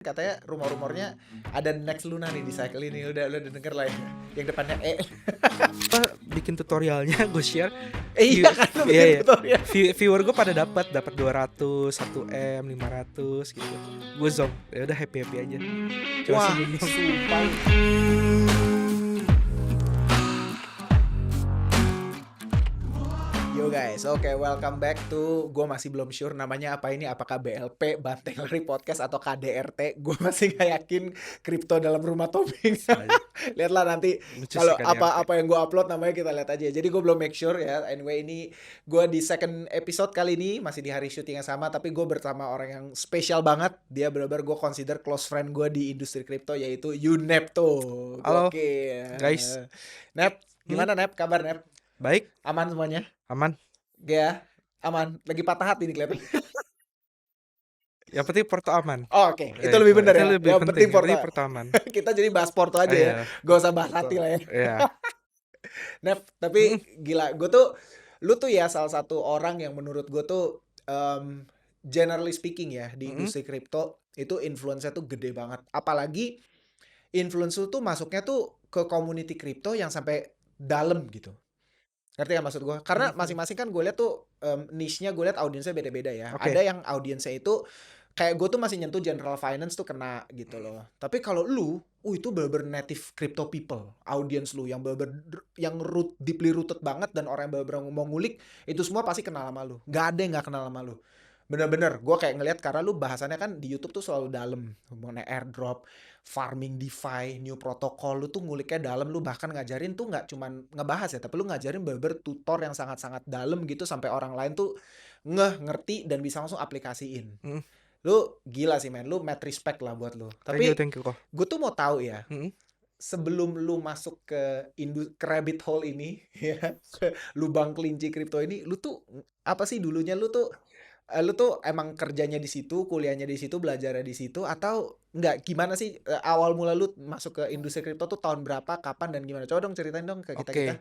Katanya rumor-rumornya ada Next Luna nih di cycle ini. Udah denger lah ya. Yang depannya Bikin tutorialnya gue share. Iya kan lu bikin tutorial. Viewer gue pada dapat 200, 1M, 500 gitu. Gue zong. Ya udah happy aja. Cuma Wah, senyum. sumpah. Yo guys, oke, welcome back to, gue masih belum sure namanya apa ini, apakah BLP, Banteng Lari Podcast, atau KDRT. Gue masih gak yakin kripto dalam rumah Tobing. Lihatlah nanti kalau apa yang gue upload namanya kita lihat aja. Jadi gue belum make sure ya. Anyway, ini gue di second episode kali ini, masih di hari syuting yang sama, tapi gue bersama orang yang spesial banget. Dia benar-benar gue consider close friend gue di industri kripto, yaitu Yunep tuh. Halo guys. Nep, gimana Nep? Kabar Nep? Baik. Aman semuanya? Aman. Ya, aman. Lagi patah hati nih kelihatan. Yang penting Porto aman. Oh, oke. Itu lebih benar ya. Yang penting Porto aman. Kita jadi bahas Porto aja ya. Gak usah bahas hati lah ya. Iya. Nep, tapi gila, lu tuh ya salah satu orang yang menurut gue tuh generally speaking ya di industri kripto itu influence-nya tuh gede banget. Apalagi influence lu tuh masuknya tuh ke community kripto yang sampai dalam gitu. Ngerti gak maksud gue? Karena masing-masing kan gue lihat tuh niche-nya, gue lihat audiensnya beda-beda ya. Okay. Ada yang audiensnya itu kayak gue tuh masih nyentuh general finance tuh kena gitu loh. Tapi kalau lu, itu bener-bener native crypto people, audience lu yang bener-bener yang deeply rooted banget, dan orang yang bener-bener mau ngulik itu semua pasti kenal sama lu. Gak ada yang gak kenal sama lu. Bener-bener, gue kayak ngeliat karena lu bahasannya kan di YouTube tuh selalu dalam, mengenai airdrop, farming DeFi, new protocol, lu tuh nguliknya dalam, lu bahkan ngajarin tuh nggak cuman ngebahas ya, tapi lu ngajarin bener-bener tutor yang sangat-sangat dalam gitu, sampai orang lain tuh ngerti dan bisa langsung aplikasiin. Lu gila sih men, lu mad respect lah buat lu. Tapi thank you kok. Gue tuh mau tahu ya, sebelum lu masuk ke rabbit hole ini, ya, ke lubang kelinci kripto ini, lu tuh apa sih dulunya? Lu tuh emang kerjanya di situ, kuliahnya di situ, belajarnya di situ, atau enggak? Gimana sih awal mula lu masuk ke industri kripto tuh tahun berapa, kapan, dan gimana? Coba dong ceritain dong ke kita-kita.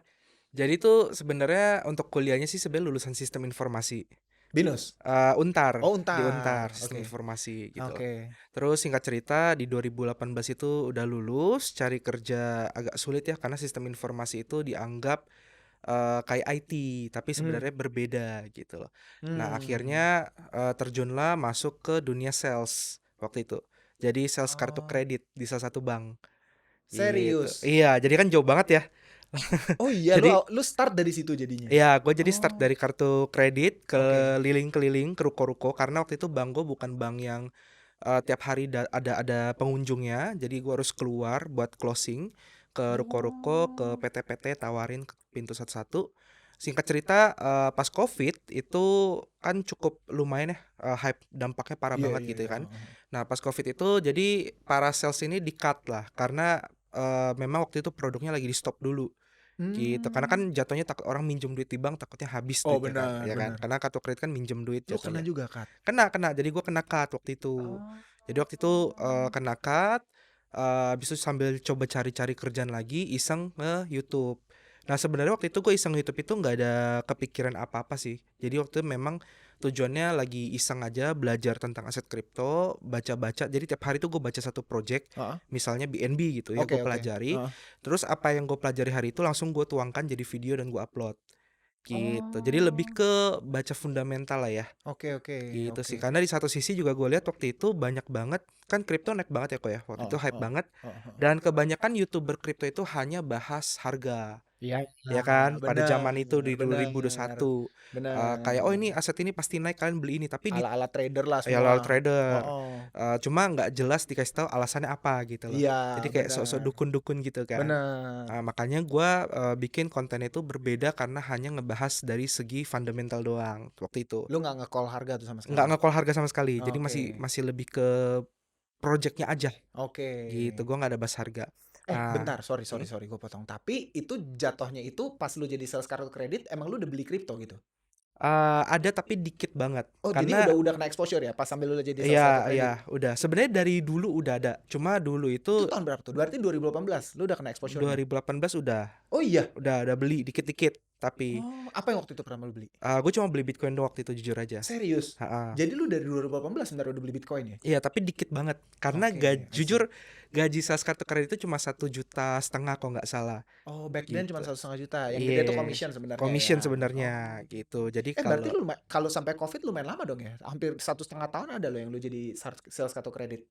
Jadi tuh sebenarnya untuk kuliahnya sih sebenarnya lulusan sistem informasi. Binus? Untar. Oh, Untar. Di Untar, sistem informasi gitu. Oke. Terus singkat cerita di 2018 itu udah lulus, cari kerja agak sulit ya karena sistem informasi itu dianggap kayak IT, tapi sebenarnya berbeda gitu loh. Nah akhirnya terjunlah masuk ke dunia sales waktu itu. Jadi sales kartu kredit di salah satu bank. Serius? Gitu. Iya, jadi kan jauh banget ya. Oh iya, jadi, lu start dari situ jadinya? Iya, gue jadi start dari kartu kredit keliling-keliling ke ruko-ruko karena waktu itu bank gue bukan bank yang tiap hari ada pengunjungnya, jadi gue harus keluar buat closing ke ruko-ruko, ke PT-PT, tawarin ke pintu satu-satu. Singkat cerita pas COVID itu kan cukup lumayan ya, hype dampaknya parah banget gitu kan. Nah pas COVID itu jadi para sales ini di-cut lah karena memang waktu itu produknya lagi di stop dulu gitu, karena kan jatuhnya takut orang minjem duit di bank takutnya habis duitnya kan, ya kan, karena kartu kredit kan minjem duit jatuhnya. Lu kena juga cut? Kena, jadi gue kena cut waktu itu. Jadi waktu itu kena cut, habis itu sambil coba cari-cari kerjaan lagi, iseng nge YouTube. Nah sebenarnya waktu itu gue iseng YouTube itu nggak ada kepikiran apa-apa sih. Jadi waktu itu memang tujuannya lagi iseng aja belajar tentang aset kripto, baca-baca. Jadi tiap hari tuh gue baca satu project, misalnya BNB gitu ya, gue pelajari. Terus apa yang gue pelajari hari itu langsung gue tuangkan jadi video dan gue upload gitu. Jadi lebih ke baca fundamental lah ya. Gitu sih. Karena di satu sisi juga gue lihat waktu itu banyak banget kan kripto naik banget ya kok ya. Waktu itu hype banget. Dan kebanyakan YouTuber kripto itu hanya bahas harga. Iya, ya kan, pada zaman itu di 2021 kayak oh ini aset ini pasti naik, kalian beli ini, tapi ala-ala trader lah semua. Ya ala trader. Cuma nggak jelas dikasih tahu alasannya apa gitu loh. Iya, jadi kayak sok-sok dukun-dukun gitu kan. Makanya gue bikin konten itu berbeda karena hanya ngebahas dari segi fundamental doang waktu itu. Lu nggak nge-call harga tuh sama sekali? Nggak nge-call harga sama sekali. Jadi masih lebih ke projectnya aja. Gitu, gue nggak ada bahas harga. Bentar, sorry gue potong. Tapi itu jatuhnya itu pas lu jadi sales kartu kredit, emang lu udah beli kripto gitu? Ada tapi dikit banget. Oh, jadi Karena udah kena exposure ya pas sambil lu jadi sales kartu iya kredit? iya, udah. Sebenarnya dari dulu udah ada, cuma dulu Itu itu tahun berapa tuh? Berarti 2018 lu udah kena exposure-nya? 2018 udah Oh iya? udah beli dikit-dikit, tapi, Oh, apa yang waktu itu pertama lu beli? gue cuma beli Bitcoin doang waktu itu jujur aja. Serius? Heeh. Jadi lu dari 2018 sebenarnya udah beli Bitcoin ya? Iya, tapi dikit banget. Karena Oke, I see. jujur gaji sales kartu kredit itu cuma 1,5 juta kalau nggak salah, Oh, back then cuma gitu. 1,5 juta. Yang gede tuh Iya, commission sebenarnya ya. commission Oh. sebenarnya gitu. Jadi Berarti kalau lu kalau sampai COVID lumayan lama dong ya? Hampir 1,5 tahun ada lo yang lu jadi sales kartu kredit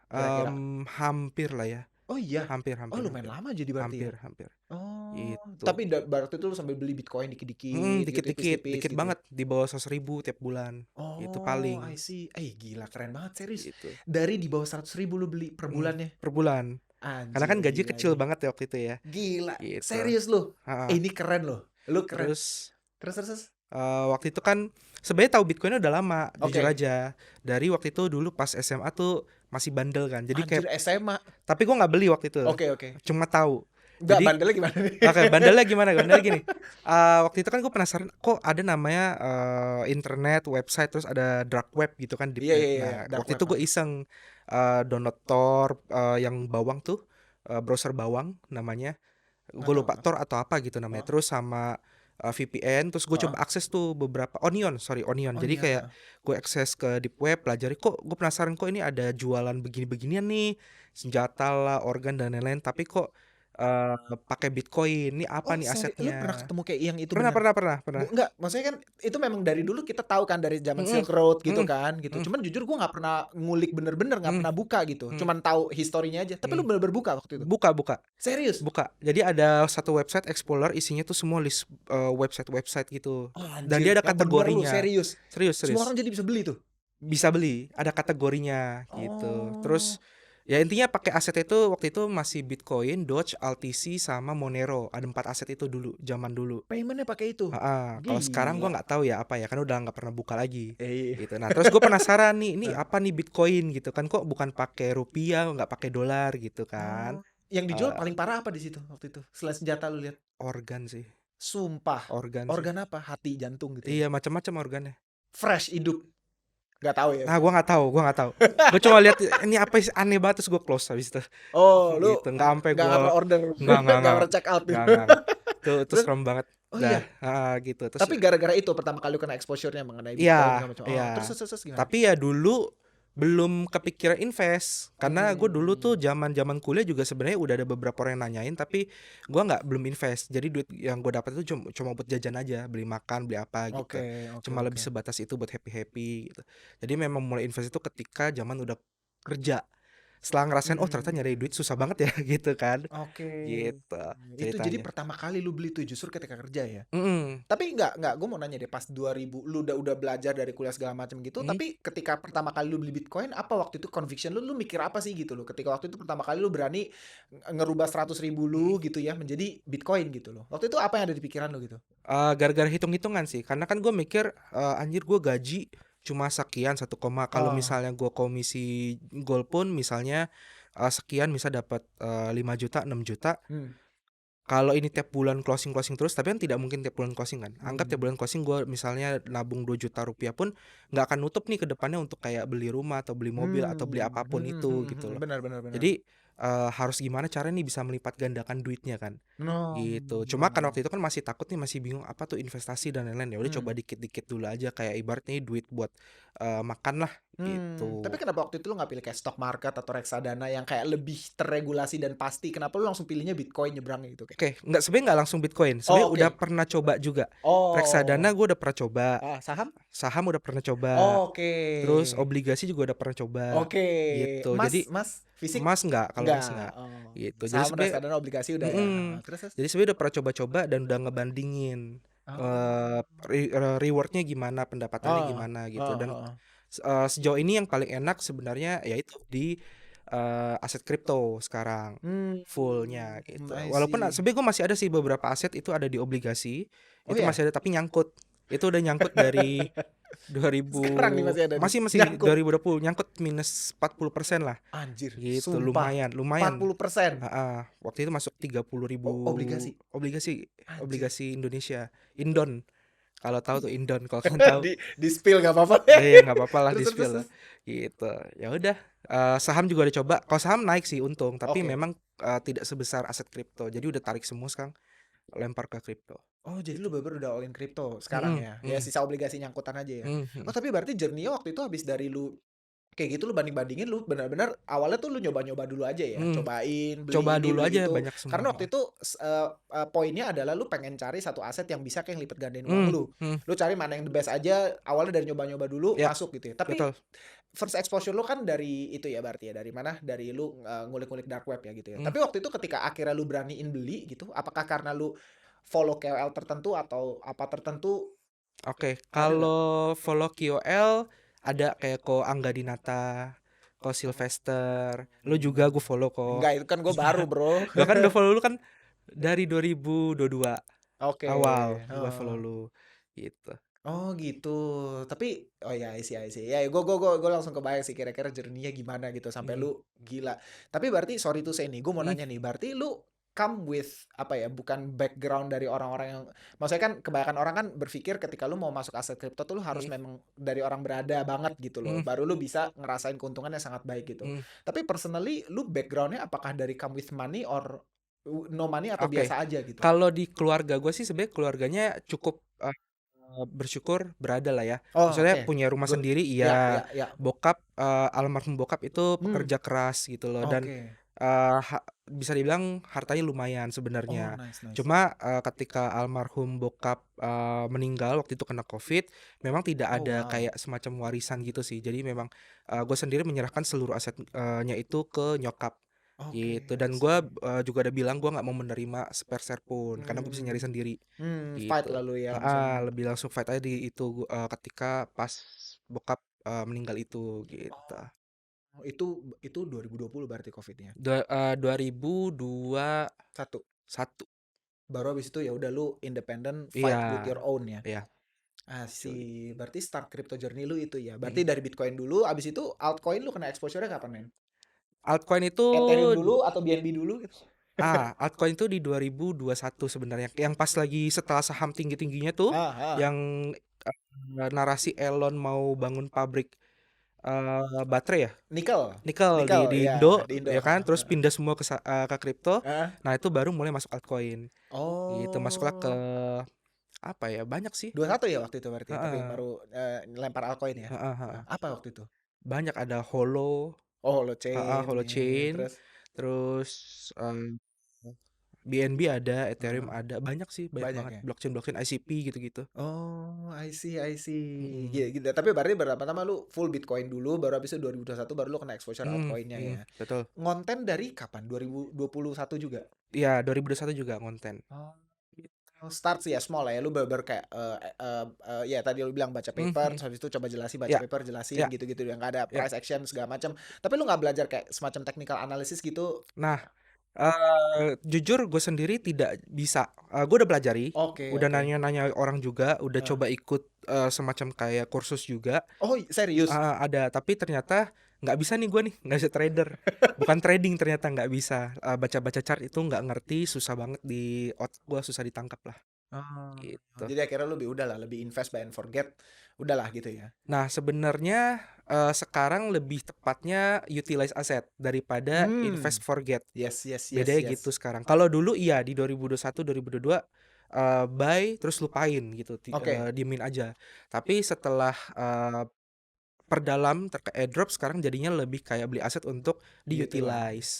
kira-kira? hampir lah ya, Oh iya? hampir Oh hampir lumayan hampir. lama jadi berarti ya? Hampir hampir, Oh, gitu. tapi berarti itu lu sambil beli Bitcoin dikit-dikit gitu, Dikit-dikit, tipis-tipis dikit gitu? banget di bawah 100.000 tiap bulan, itu Oh, I paling, see. Gila keren banget serius. gitu. Dari di bawah 100.000 lu beli per bulannya? Per bulan. Karena kan Anjir gaji gila kecil ini. banget ya waktu itu ya, Gila, gitu. serius lu? Heeh. Ini keren loh. Lu keren. Terus Terus? waktu itu kan sebenarnya tahu Bitcoin udah lama, jujur Oke. aja. Dari waktu itu dulu pas SMA tuh masih bandel kan. Jadi Anjir kayak SMA. tapi gua nggak beli waktu itu. Oke. Cuma tahu. Enggak, Jadi bandelnya gimana nih? oke, bandelnya gimana? Bandelnya gini. Waktu itu kan gue penasaran kok ada namanya internet, website, terus ada dark web gitu kan deep web. Iya. Nah, Dark waktu web. itu gue iseng download Tor yang bawang tuh, browser bawang namanya. Nggak Gue tahu lupa tuh. Tor atau apa gitu namanya. Heeh. Terus sama VPN, terus gue Heeh. coba akses tuh beberapa Onion. Jadi Onion, kayak heeh. gue akses ke deep web, pelajari kok gue penasaran kok ini ada jualan begini-beginian nih, senjata lah, organ dan lain-lain, tapi kok pakai Bitcoin. Ini apa Oh, nih sorry, lu pernah asetnya? ketemu kayak yang itu Pernah bener? pernah pernah pernah. Enggak, maksudnya kan itu memang dari dulu kita tahu kan dari zaman Mhm Silk Road gitu mhm kan, gitu. mhm Cuman jujur gua nggak pernah ngulik bener-bener, nggak mhm pernah buka gitu. mhm Cuman tahu historinya aja. Tapi lu mhm. bener-bener buka waktu itu? Buka buka Serius? buka. Jadi ada satu website Explorer isinya tuh semua list, website-website gitu, Oh, dan anjir, dia ada yang bener lu kategorinya. serius? Serius Semua serius. orang jadi bisa beli tuh? Bisa beli, ada kategorinya gitu. Oh, Terus ya intinya pakai aset itu waktu itu masih Bitcoin, Doge, ALTC, sama Monero. Ada 4 aset itu dulu, zaman dulu. payment-nya pakai itu? Heeh, kalau sekarang Gila. gua nggak tahu ya apa ya, kan udah nggak pernah buka lagi Iya. gitu. Nah, terus gue penasaran nih, ini Heeh. apa nih Bitcoin gitu kan, kok bukan pakai rupiah, nggak pakai dolar gitu kan. Oh, yang dijual Eee, paling parah apa di situ waktu itu? Selain senjata lu lihat? organ sih, Sumpah. organ sih. Organ apa? Hati, jantung gitu ya? Iya, macam-macam organnya. Fresh, hidup? Nggak tahu ya? Nah, gua nggak tahu. Gue cuma lihat ini apa sih aneh banget, terus gue close habis itu. Oh, lu Gitu, nggak sampai nggak gue pernah order, nggak nggak nggak nggak pernah check out nih. nggak. Itu Terus, serem banget. oh Dah, iya, gitu. Terus tapi gara-gara itu pertama kali lu kena exposure-nya mengenai Bitcoin iya segala macam. Oh, iya. terus gimana? Tapi ya dulu belum kepikiran invest, karena gue dulu tuh Hmm, zaman kuliah juga sebenarnya udah ada beberapa orang yang nanyain, tapi gue belum invest. Jadi duit yang gue dapat itu cuma buat jajan aja, beli makan, beli apa gitu. Cuma lebih oke. sebatas itu buat happy gitu. Jadi memang mulai invest itu ketika zaman udah kerja. Setelah ngerasain, oh ternyata nyari duit Hmm, susah banget ya gitu kan. oke. Gitu Itu jadi ceritanya. pertama kali lu beli tuh justru ketika kerja ya? Mhm. Tapi nggak, gue mau nanya deh, pas 2000 lu udah belajar dari kuliah segala macam gitu, Mhm. tapi ketika pertama kali lu beli Bitcoin, apa waktu itu conviction lu mikir apa sih gitu loh? Ketika waktu itu pertama kali lu berani ngerubah 100.000 Mhm. lu gitu ya menjadi Bitcoin gitu loh. Waktu itu apa yang ada di pikiran lu gitu? Gara-gara hitung-hitungan sih, karena kan gue mikir, anjir gue gaji cuma sekian 1, kalau Oh, misalnya gue komisi gold pun misalnya, sekian bisa dapat, 5 juta, 6 juta. hmm, Kalau ini tiap bulan closing-closing terus, tapi kan tidak mungkin tiap bulan closing kan. Anggap tiap hmm. bulan closing gue misalnya nabung 2 juta rupiah pun nggak akan nutup nih ke depannya untuk kayak beli rumah atau beli mobil atau beli apapun itu gitu loh. Benar. Jadi, harus gimana caranya nih bisa melipat gandakan duitnya kan. No. Gitu. Cuma kan waktu itu kan masih takut nih, masih bingung apa tuh investasi dan lain-lain. Ya udah Hmm. coba dikit-dikit dulu aja kayak ibaratnya duit buat makan lah Tapi gitu. kenapa waktu itu lu nggak pilih kayak stock market atau reksadana yang kayak lebih terregulasi dan pasti? Kenapa lu langsung pilihnya Bitcoin nyebrangnya gitu kayak? Oke, sebenarnya nggak langsung Bitcoin. Oh, Sebenarnya udah oke. pernah coba juga. Reksadana Oh. gue udah pernah coba, Saham? saham udah pernah coba, Oke. terus obligasi juga udah pernah coba Oke. gitu. Emas, Jadi emas fisik? emas nggak, kalau emas Enggak. nggak Oh. gitu. Jadi Saham, sebenarnya reksadana, obligasi udah ya. mm-mm. Terus? Jadi sebenarnya udah pernah coba-coba dan udah ngebandingin Oh. rewardnya gimana, pendapatannya Oh. gimana gitu. Oh, Dan oh. sejauh ini yang paling enak sebenarnya yaitu di aset kripto sekarang Hmm, fullnya gitu. I Walaupun see. sebenarnya gue masih ada sih beberapa aset itu ada di obligasi, Oh itu ya? masih ada tapi nyangkut. Itu udah nyangkut dari 2000, Sekarang nih masih ada nih. masih Nyangkut. 2020 nyangkut minus 40% lah Anjir, gitu. sumpah. Lumayan. 40%. Waktu itu masuk 30.000 Obligasi. obligasi Anjir. obligasi Indonesia, Indon Kalau tahu tuh Indon kalau kamu tahu. Di spill nggak apa-apa. Ya nggak apa-apa lah Terus terus terus. di-spill lah, Terus. gitu. Ya udah, saham juga udah coba, kalau saham naik sih untung, tapi Oke. memang, tidak sebesar aset kripto. Jadi udah tarik semua sekarang, lempar ke kripto, Oh, jadi lu gitu. bener udah all in crypto sekarang Mhm ya? Ya mhm sisa obligasi nyangkutan aja ya? mhm mhm. Oh, tapi berarti journey-nya waktu itu habis dari lu kayak gitu lu banding-bandingin lu benar-benar awalnya tuh lu nyoba-nyoba dulu aja ya? Mhm, Cobain, coba beli ini, dulu beli aja itu. banyak semua, Karena heeh. waktu itu poinnya adalah lu pengen cari satu aset yang bisa kayak lipat gandain uang Mhm lu. mhm, Lu cari mana yang the best aja, awalnya dari nyoba-nyoba dulu, iya, masuk gitu ya. Tapi betul, first exposure lu kan dari itu ya berarti ya, dari mana? Dari lu, ngulik-ngulik dark web ya gitu ya. mhm. Tapi waktu itu ketika akhirnya lu beraniin beli gitu, apakah karena lu follow KOL tertentu atau apa tertentu, Oke, ada nggak? kalau follow KOL ada kayak Ko Angga Dinata, Ko Sylvester, lu juga gue follow kok. Enggak, itu kan gue baru, Bro. Gua kan udah follow lu kan dari 2022 Oke, awal gua follow heeh. lu, gitu. Oh gitu. Tapi oh ya, I see. Ya, gue langsung kebayang sih kira-kira journey-nya gimana gitu sampai Mhm lu gila. Tapi berarti sorry to say nih, gue mau mhm, nanya nih, berarti lu come with apa ya, bukan background dari orang-orang yang maksudnya kan kebanyakan orang kan berpikir ketika lu mau masuk aset kripto tuh lu harus mhm memang dari orang berada banget gitu loh. mhm Baru lu bisa ngerasain keuntungan yang sangat baik gitu. mhm. Tapi personally lu background-nya apakah dari come with money or no money atau Oke, biasa aja gitu? kalau di keluarga gua sih sebenarnya keluarganya cukup, bersyukur berada lah ya. Oh, Maksudnya oke. punya rumah Good. sendiri Ya, iya, ya, ya. bokap, almarhum bokap itu Hmm, pekerja keras gitu loh dan, oke. bisa dibilang hartanya lumayan Oh, sebenarnya. nice. Cuma, ketika almarhum bokap, meninggal waktu itu kena Covid, memang tidak Oh, ada wow. kayak semacam warisan gitu sih. Jadi memang, gue sendiri menyerahkan seluruh aset nya itu ke nyokap, gitu. Oke, I Dan gue see. juga udah bilang gue nggak mau menerima sepeser pun, karena gue bisa Hmm, nyari sendiri, fight gitu. lalu ya Heeh, langsung. lebih langsung fight aja di itu, ketika pas bokap, meninggal itu, gitu. Oh, itu 2020 berarti Covid-nya? 2021. Satu. Baru habis itu ya udah lu independent Iya fight with your own ya? iya, Ah, actually. berarti start crypto journey lu itu ya? Berarti Mhm. dari Bitcoin dulu, abis itu altcoin lu kena exposure-nya kapan, men? Altcoin itu Ethereum dulu atau BNB dulu gitu? altcoin itu di 2021 sebenarnya, yang pas lagi setelah saham tinggi-tingginya tuh, Ah, ah. yang, narasi Elon mau bangun pabrik, baterai ya? Nikel? Nikel Nikel, di ya, Indo, di Indo. ya kan, terus pindah semua ke kripto. Ah. Nah, itu baru mulai masuk altcoin, gitu. Masuklah ke Oh. apa ya, banyak sih. 21 ya waktu itu berarti ya? Tapi Heeh baru, lempar altcoin ya? heeh heeh. Apa waktu itu? Banyak ada Holo, Oh, heeh, Holochain, ya, Holochain, terus? terus, BNB ada, Ethereum Heeh, ada, banyak sih, banyak banyak banget. ya? Blockchain-blockchain ICP gitu-gitu. Oh, I see. Mhm Gitu. Tapi berarti pertama lu full Bitcoin dulu, baru habis itu 2021 baru lu kena exposure altcoin-nya ya? betul. Ngonten dari kapan? 2021 juga? Iya, 2021 juga konten. Oh. Gitu. Start sih ya small lah ya, lu bener kayak, ya tadi lu bilang baca Mhm paper, mhm. terus habis itu coba jelasin, baca Iya paper, jelasin iya gitu-gitu, yang nggak ada iya. price action segala macam. Tapi lu nggak belajar kayak semacam technical analysis gitu? Nah, jujur gue sendiri tidak bisa, gue udah pelajari, udah Oke. nanya-nanya orang juga, udah Heeh. coba ikut, semacam kayak kursus juga, Oh, serius? ada, tapi ternyata nggak bisa nih gue nih, nggak bisa trader. Bukan trading ternyata nggak bisa, baca-baca chart itu nggak ngerti, susah banget di otak gue, susah ditangkap lah, Oh, gitu. jadi akhirnya lu lebih udahlah, lebih invest buy and forget, udahlah gitu ya? Nah, sebenarnya, sekarang lebih tepatnya utilize aset daripada invest Hmm, forget. Bedanya gitu yes. sekarang. Kalau dulu iya di 2021, 2022, buy terus lupain gitu, Oke, diemin aja. Tapi setelah, perdalam airdrop sekarang jadinya lebih kayak beli aset untuk utilize. di-utilize,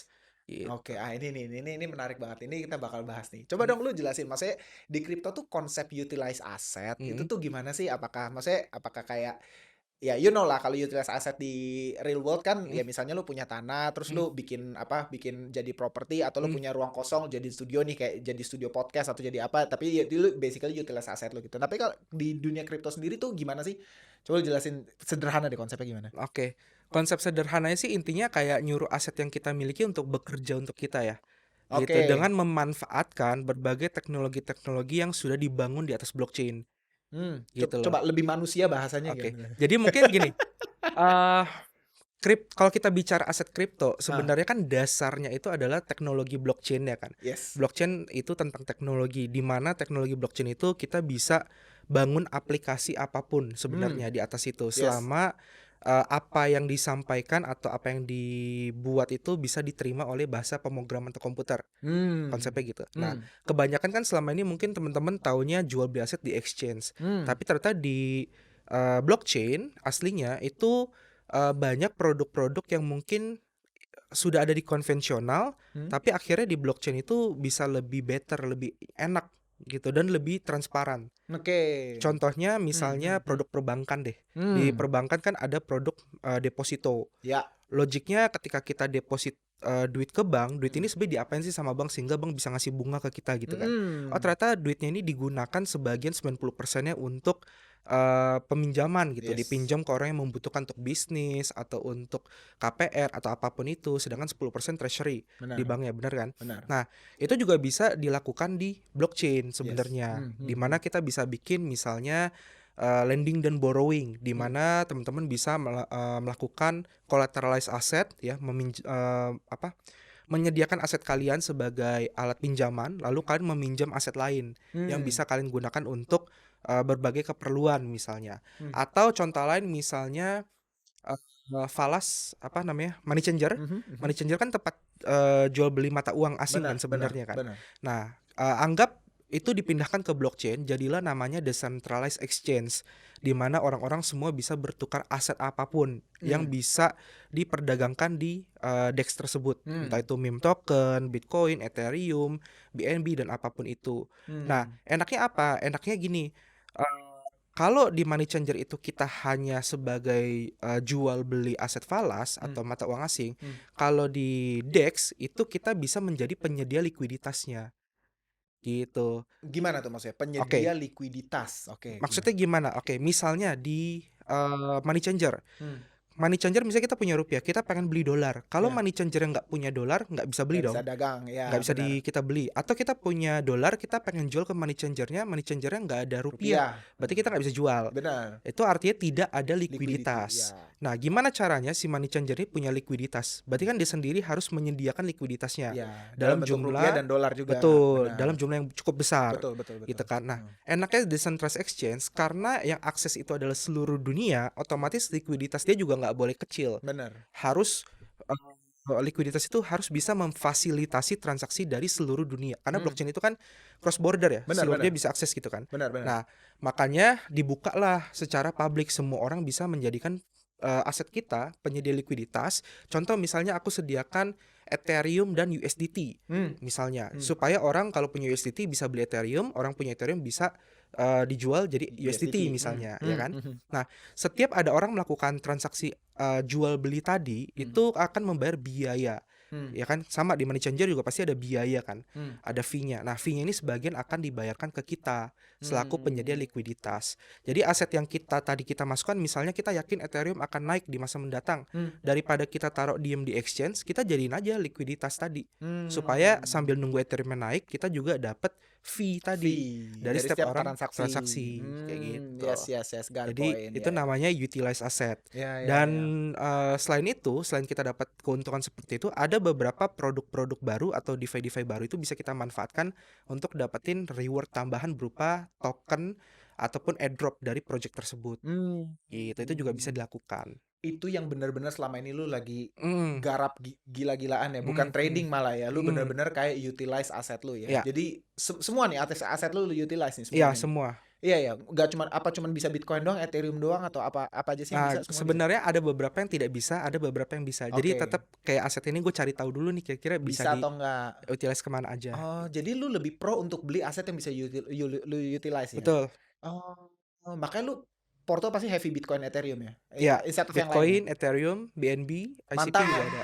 gitu. Oke, ini nih, ini menarik banget. Ini kita bakal bahas nih. Coba Mhm dong lu jelasin, maksudnya di kripto tuh konsep utilize aset itu mhm tuh gimana sih? Apakah kayak ya you know lah kalau utilize aset di real world kan mhm ya misalnya lu punya tanah terus mhm lu bikin jadi properti atau lu mhm. punya ruang kosong jadi studio nih kayak jadi studio podcast atau jadi apa tapi ya lu basically utilize aset lu gitu. Tapi kalau di dunia kripto sendiri tuh gimana sih? Coba lu jelasin sederhana deh konsepnya gimana. Oke. Konsep sederhananya sih intinya kayak nyuruh aset yang kita miliki untuk bekerja untuk kita ya. Gitu, Oke. dengan memanfaatkan berbagai teknologi-teknologi yang sudah dibangun di atas blockchain, gitu loh. Coba lebih manusia bahasanya Oke, gimana? jadi mungkin gini, eee, Kalau kita bicara aset kripto, Ah, sebenarnya kan dasarnya itu adalah teknologi blockchain ya kan. yes. Blockchain itu tentang teknologi, di mana teknologi blockchain itu kita bisa bangun aplikasi apapun sebenarnya di atas itu, Yes. selama apa yang disampaikan atau apa yang dibuat itu bisa diterima oleh bahasa pemrograman atau komputer. Konsepnya gitu. Nah, kebanyakan kan selama ini mungkin teman-teman taunya jual beli aset di exchange. Tapi ternyata di blockchain aslinya itu banyak produk-produk yang mungkin sudah ada di konvensional, tapi akhirnya di blockchain itu bisa lebih better, lebih enak gitu dan lebih transparan. Oke. Contohnya misalnya produk perbankan deh. Di perbankan kan ada produk deposito. Ya. Logiknya ketika kita deposit duit ke bank, duit ini sebenarnya diapain sih sama bank sehingga bank bisa ngasih bunga ke kita gitu kan. Oh ternyata duitnya ini digunakan sebagian 90%-nya untuk peminjaman gitu, Yes. dipinjam ke orang yang membutuhkan untuk bisnis atau untuk KPR atau apapun itu, sedangkan 10% treasury di Benar. banknya, benar kan? Benar. Nah, itu juga bisa dilakukan di blockchain sebenarnya, Yes. di mana kita bisa bikin misalnya lending dan borrowing, di mana teman-teman bisa melakukan collateralized asset ya, menyediakan aset kalian sebagai alat pinjaman, lalu kalian meminjam aset lain yang bisa kalian gunakan untuk berbagai keperluan misalnya. Atau contoh lain misalnya falas apa namanya, money changer. Money changer kan tempat jual beli mata uang asing kan sebenarnya kan. Benar. Nah, anggap itu dipindahkan ke blockchain, jadilah namanya decentralized exchange, di mana orang-orang semua bisa bertukar aset apapun yang bisa diperdagangkan di DEX tersebut, entah itu meme token, Bitcoin, Ethereum, BNB dan apapun itu. Nah, enaknya apa? Enaknya gini, kalau di money changer itu kita hanya sebagai jual beli aset falas atau mata uang asing, kalau di DEX itu kita bisa menjadi penyedia likuiditasnya. Gitu. Gimana tuh maksudnya? Oke. Penyedia likuiditas. Oke, Maksudnya gimana? Oke, misalnya di money changer. Money changer misalnya kita punya rupiah, kita pengen beli dolar. Kalau money changer yang nggak punya dolar, nggak bisa beli Nggak dong. bisa dagang, ya. Nggak bisa benar. kita beli. Atau kita punya dolar, kita pengen jual ke money changernya nggak ada rupiah. Berarti kita nggak bisa jual. Benar. Itu artinya tidak ada Liquidity, likuiditas. ya. Nah, gimana caranya si money changer ini punya likuiditas? Berarti kan dia sendiri harus menyediakan likuiditasnya Ya, dalam bentuk jumlah rupiah dan dolar juga. betul, Benar. dalam jumlah yang cukup besar. Betul. Gitu kan. Nah, enaknya decentralized exchange karena yang akses itu adalah seluruh dunia, otomatis likuiditas dia juga nggak boleh kecil. Benar. Harus likuiditas itu harus bisa memfasilitasi transaksi dari seluruh dunia karena blockchain itu kan cross border ya, seluruh dia bisa akses gitu kan. Benar. Nah, makanya dibukalah secara publik, semua orang bisa menjadikan aset kita penyedia likuiditas. Contoh misalnya aku sediakan Ethereum dan USDT misalnya, supaya orang kalau punya USDT bisa beli Ethereum, orang punya Ethereum bisa dijual jadi USDT misalnya, ya kan? Nah, setiap ada orang melakukan transaksi jual beli tadi, itu akan membayar biaya. Ya kan, sama di money changer juga pasti ada biaya kan, ada fee-nya. Nah, fee-nya ini sebagian akan dibayarkan ke kita selaku penyedia likuiditas. Jadi aset yang kita masukkan, misalnya kita yakin Ethereum akan naik di masa mendatang, daripada kita taruh diem di exchange, kita jadiin aja likuiditas tadi, supaya sambil nunggu Ethereum naik, kita juga dapat fee tadi dari setiap orang transaksi kayak gitu. Yes, got Jadi point. itu namanya utilize asset. Ya. Dan selain itu, selain kita dapat keuntungan seperti itu, ada beberapa produk-produk baru atau DeFi baru itu bisa kita manfaatkan untuk dapetin reward tambahan berupa token ataupun airdrop dari project tersebut. Gitu, itu juga bisa dilakukan. Itu yang benar-benar selama ini lu lagi garap gila-gilaan ya, bukan trading malah ya. Lu benar-benar kayak utilize aset lu ya. Ya. Jadi semua nih aset lu utilize nih Iya, semuanya. semua. Iya, nggak cuman bisa Bitcoin doang, Ethereum doang atau apa aja sih yang Nah, bisa semua sebenarnya ada beberapa yang tidak bisa, ada beberapa yang bisa. Jadi Oke. tetap kayak aset ini gue cari tahu dulu nih kira-kira bisa bisa atau enggak. utilize kemana aja. Oh, jadi lu lebih pro untuk beli aset yang bisa lu utilize ya? Betul. Oh, makanya lu Porto pasti heavy Bitcoin Ethereum ya? Ya, Instead of yang lain ya? Bitcoin, Ethereum, BNB, ICP Mantap. juga ada.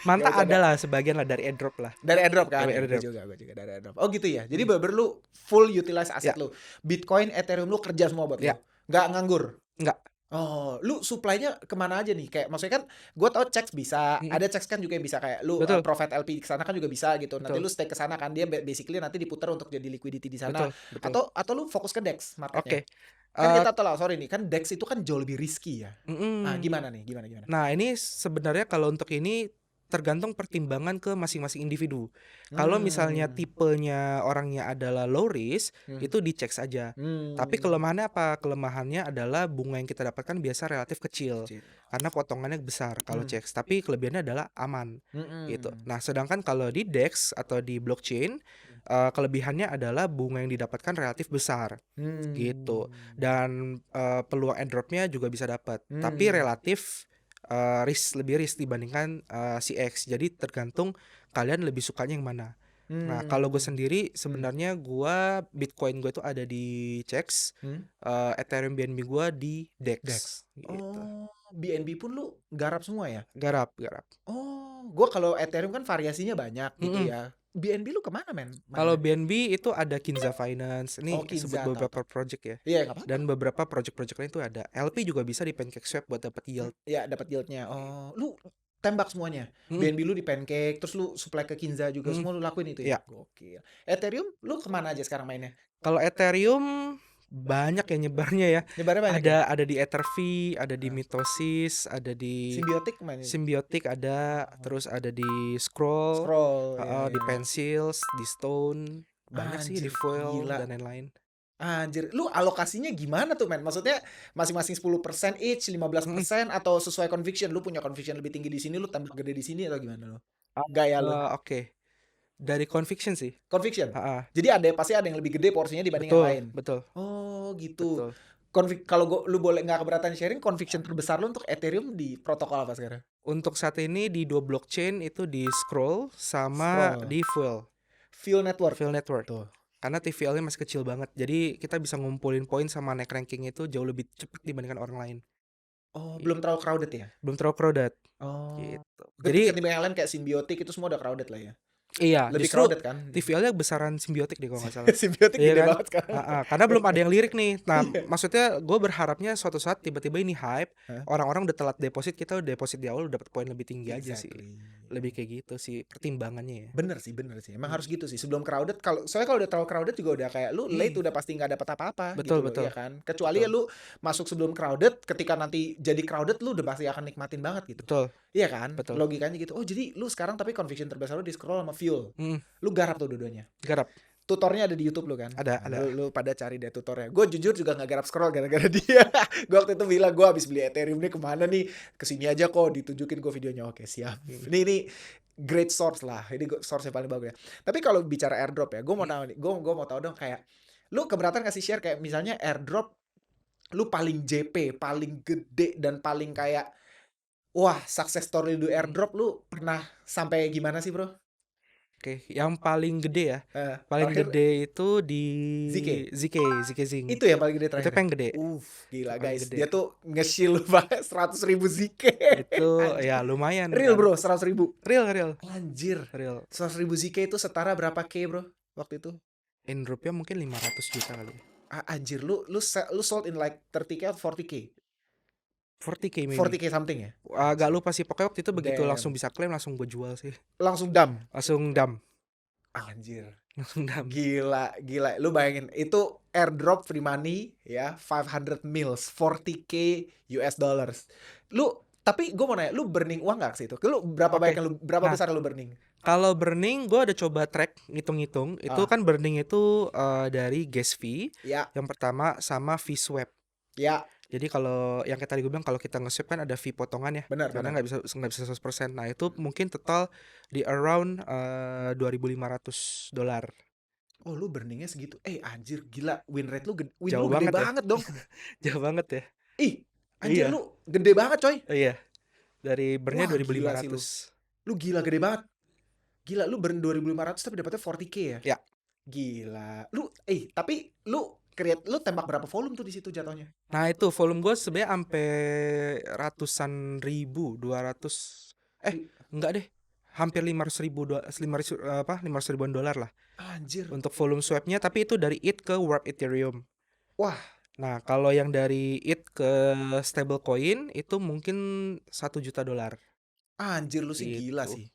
Mantap Nggak usah ada lah, sebagian lah dari airdrop lah. Dari airdrop kan? Dari airdrop. Gue juga dari airdrop. Oh gitu ya? Jadi bener lu full utilize aset lu. Bitcoin, Ethereum lu kerja semua buat lu? Nggak nganggur? Nggak. Oh, lu supply-nya kemana aja nih? Kayak maksudnya kan gue tau Chex bisa, ada Chex kan juga yang bisa kayak lu Profit LP ke sana kan juga bisa gitu. Nanti lu stake ke sana kan, dia basically nanti diputar untuk jadi liquidity di sana. Betul. Atau lu fokus ke DEX marketnya? Kan Eee, kita tahu lah, sorry nih, kan DEX itu kan jauh lebih risky ya. Ah, mhm. gimana nih? Gimana gimana? Nah, ini sebenarnya kalau untuk ini tergantung pertimbangan ke masing-masing individu. Kalau misalnya Mmm, tipenya orangnya adalah low risk, hmm, itu dicek saja. Tapi mmm, kelemahannya apa? Kelemahannya adalah bunga yang kita dapatkan biasa relatif kecil kecil. karena potongannya besar kalau Mmm, CX. Tapi kelebihannya adalah aman gitu. mhm, Nah, sedangkan kalau di DEX atau di blockchain, kelebihannya adalah bunga yang didapatkan relatif besar gitu. mmm, Dan peluang airdrop-nya juga bisa dapat. Tapi mmm, relatif lebih risk dibandingkan si X. Jadi tergantung kalian lebih sukanya yang mana. Nah, kalau gue mmm, sendiri hmm, sebenarnya Bitcoin gue itu ada di CEX, hmm, Ethereum BNB gue di DEX DEX. gitu. Oh, BNB pun lu garap semua ya? Garap, garap. Oh, gua kalau Ethereum kan variasinya banyak gitu Mhm. ya. BNB lu kemana men Kalau mainnya? BNB itu ada Kinza Finance. Oh, Ini sebut Kinza, tahu beberapa tahu. project ya. Iya, nggak apa-apa. Dan beberapa project-project lain itu ada. LP juga bisa di PancakeSwap buat dapat yield. Iya, dapat yield-nya. Oh, lu tembak semuanya. Mhm, BNB lu di Pancake, terus lu supply ke Kinza juga, mhm. semua lu lakuin itu ya? Iya. Gokil. Ethereum lu kemana aja sekarang mainnya? Kalau Ethereum banyak ya nyebarnya ya. Nyebarnya banyak ya? Ada di Etherv, ada di Heeh. Mitosis, ada di Symbiotic mainin? Symbiotic ada, Oh, terus ada di Scroll, Scroll, ya heeh, di ya ya. Pencils, di Stone, banyak sih di Anjir, Fuel gila. dan lain-lain. Anjir, lu alokasinya gimana tuh, men? Maksudnya masing-masing 10% each, lima belas Mhm. persen atau sesuai conviction? Lu punya conviction lebih tinggi di sini, lu tembak gede di sini atau gimana lu? Gaya lu? Oke. Dari conviction sih. Conviction? Heeh, Jadi pasti ada yang lebih gede porsinya dibanding yang betul, lain? betul, Oh, gitu. betul. Kalau lu boleh nggak keberatan sharing, conviction terbesar lu untuk Ethereum di protokol apa sekarang? Untuk saat ini di 2 blockchain itu di Scroll sama Scroll. di Fuel, Fuel Network. Fuel Network. Tuh. Karena TVL-nya masih kecil banget. Jadi kita bisa ngumpulin poin sama naik ranking itu jauh lebih cepat dibandingkan orang lain. Oh, belum Gitu. terlalu crowded ya? Belum terlalu crowded Oh. gitu. Jadi Ketimbang yang lain kayak Symbiotic itu semua udah crowded lah ya? iya, Lebih justru crowded kan? TVL-nya besaran Symbiotic deh kalau nggak salah. Symbiotic Iya gede kan? banget sekarang. Heeh, karena belum ada yang lirik nih. Nah, Iya. maksudnya gue berharapnya suatu saat tiba-tiba ini hype, Hah? orang-orang udah telat deposit, kita udah deposit di awal udah dapat poin lebih tinggi aja sih. Exactly. Lebih kayak gitu sih pertimbangannya ya. Bener sih. Emang Hmm. harus gitu sih. Sebelum crowded, soalnya kalau udah terlalu crowded juga udah kayak lu late Hmm, udah pasti nggak dapat apa-apa betul gitu loh, betul iya kan? Kecuali ya betul lu masuk sebelum crowded, ketika nanti jadi crowded lu udah pasti akan nikmatin banget gitu. betul Iya kan? betul. Logikanya gitu. Oh, jadi lu sekarang tapi conviction terbesar lu di scroll sama fuel. Hmm, Lu garap tuh dua-duanya. garap. Tutornya ada di YouTube lu kan? Nah, Ada. lu pada cari deh tutornya. Gue jujur juga nggak garap scroll gara-gara dia. Gue waktu itu bilang gue habis beli Ethereum nih kemana nih? Kesini aja kok ditunjukin gue videonya. Oke siap. Hmm, Ini great source lah. Ini source yang paling bagus ya. Tapi kalau bicara airdrop ya, gue mau hmm. tahu nih. Gue mau tahu dong kayak lu keberatan kasih share kayak misalnya airdrop lu paling JP, paling gede dan paling kayak wah success story lu Hmm. airdrop lu pernah sampai gimana sih bro? Oke, yang paling gede ya. Paling Terakhir gede itu di Zike. Zing. Itu yang paling gede Itu terakhir ya? paling gede. Itu Gila paling guys. gede. Dia tuh nge-shield banget 100.000 Zike. Itu ya Anjir. lumayan Real kan. bro, 100.000. Real, real, Anjir. real. 100.000 Zike itu setara berapa K bro? Waktu itu. In rupiah mungkin 500 juta kali ya. Anjir, lu sold in like 30K atau 40K? 40K maybe. 40K something ya? Agak Anjir. lupa sih. Pokoknya waktu itu begitu langsung Damn. bisa klaim langsung gue jual sih. Langsung dam. Langsung dam. Anjir. Langsung dam. Gila. Lu bayangin, itu airdrop free money ya, 500 mils, 40K US dollars. Tapi gue mau nanya, lu burning uang gak sih itu? Oke. Berapa Nah, besar lu burning? kalau burning gue ada coba track ngitung-ngitung. Itu Ah, kan burning itu dari gas fee ya, yang pertama sama fee swap. ya, Jadi kalau yang kayak tadi gue bilang kalau kita nge-swap kan ada fee potongan ya, benar, karena benar. nggak bisa 100%. Nah itu mungkin total di around $2.500. Oh, lu burningnya segitu. Anjir, gila. Win lu Jauh gede banget ya, banget dong. jauh banget ya. Ih, anjir Iya, lu gede banget coy. iya. Dari burnnya Wah, dua ribu lima gila sih lu. ratus. Lu gila gede banget. Gila, lu burn 2.500 tapi dapetnya 40K ya? Ya. Gila. Tapi lu tembak berapa volume tuh di situ jatuhnya? Nah itu volume gue sebenarnya sampai ratusan ribu, 200. Ri- Enggak deh. Hampir 500.000 500 ribuan dolar lah Anjir. untuk volume swapnya, tapi itu dari ETH ke Warp Ethereum. Wah, Nah, kalau yang dari ETH ke stablecoin itu mungkin $1 juta anjir lu sih gila gitu. sih.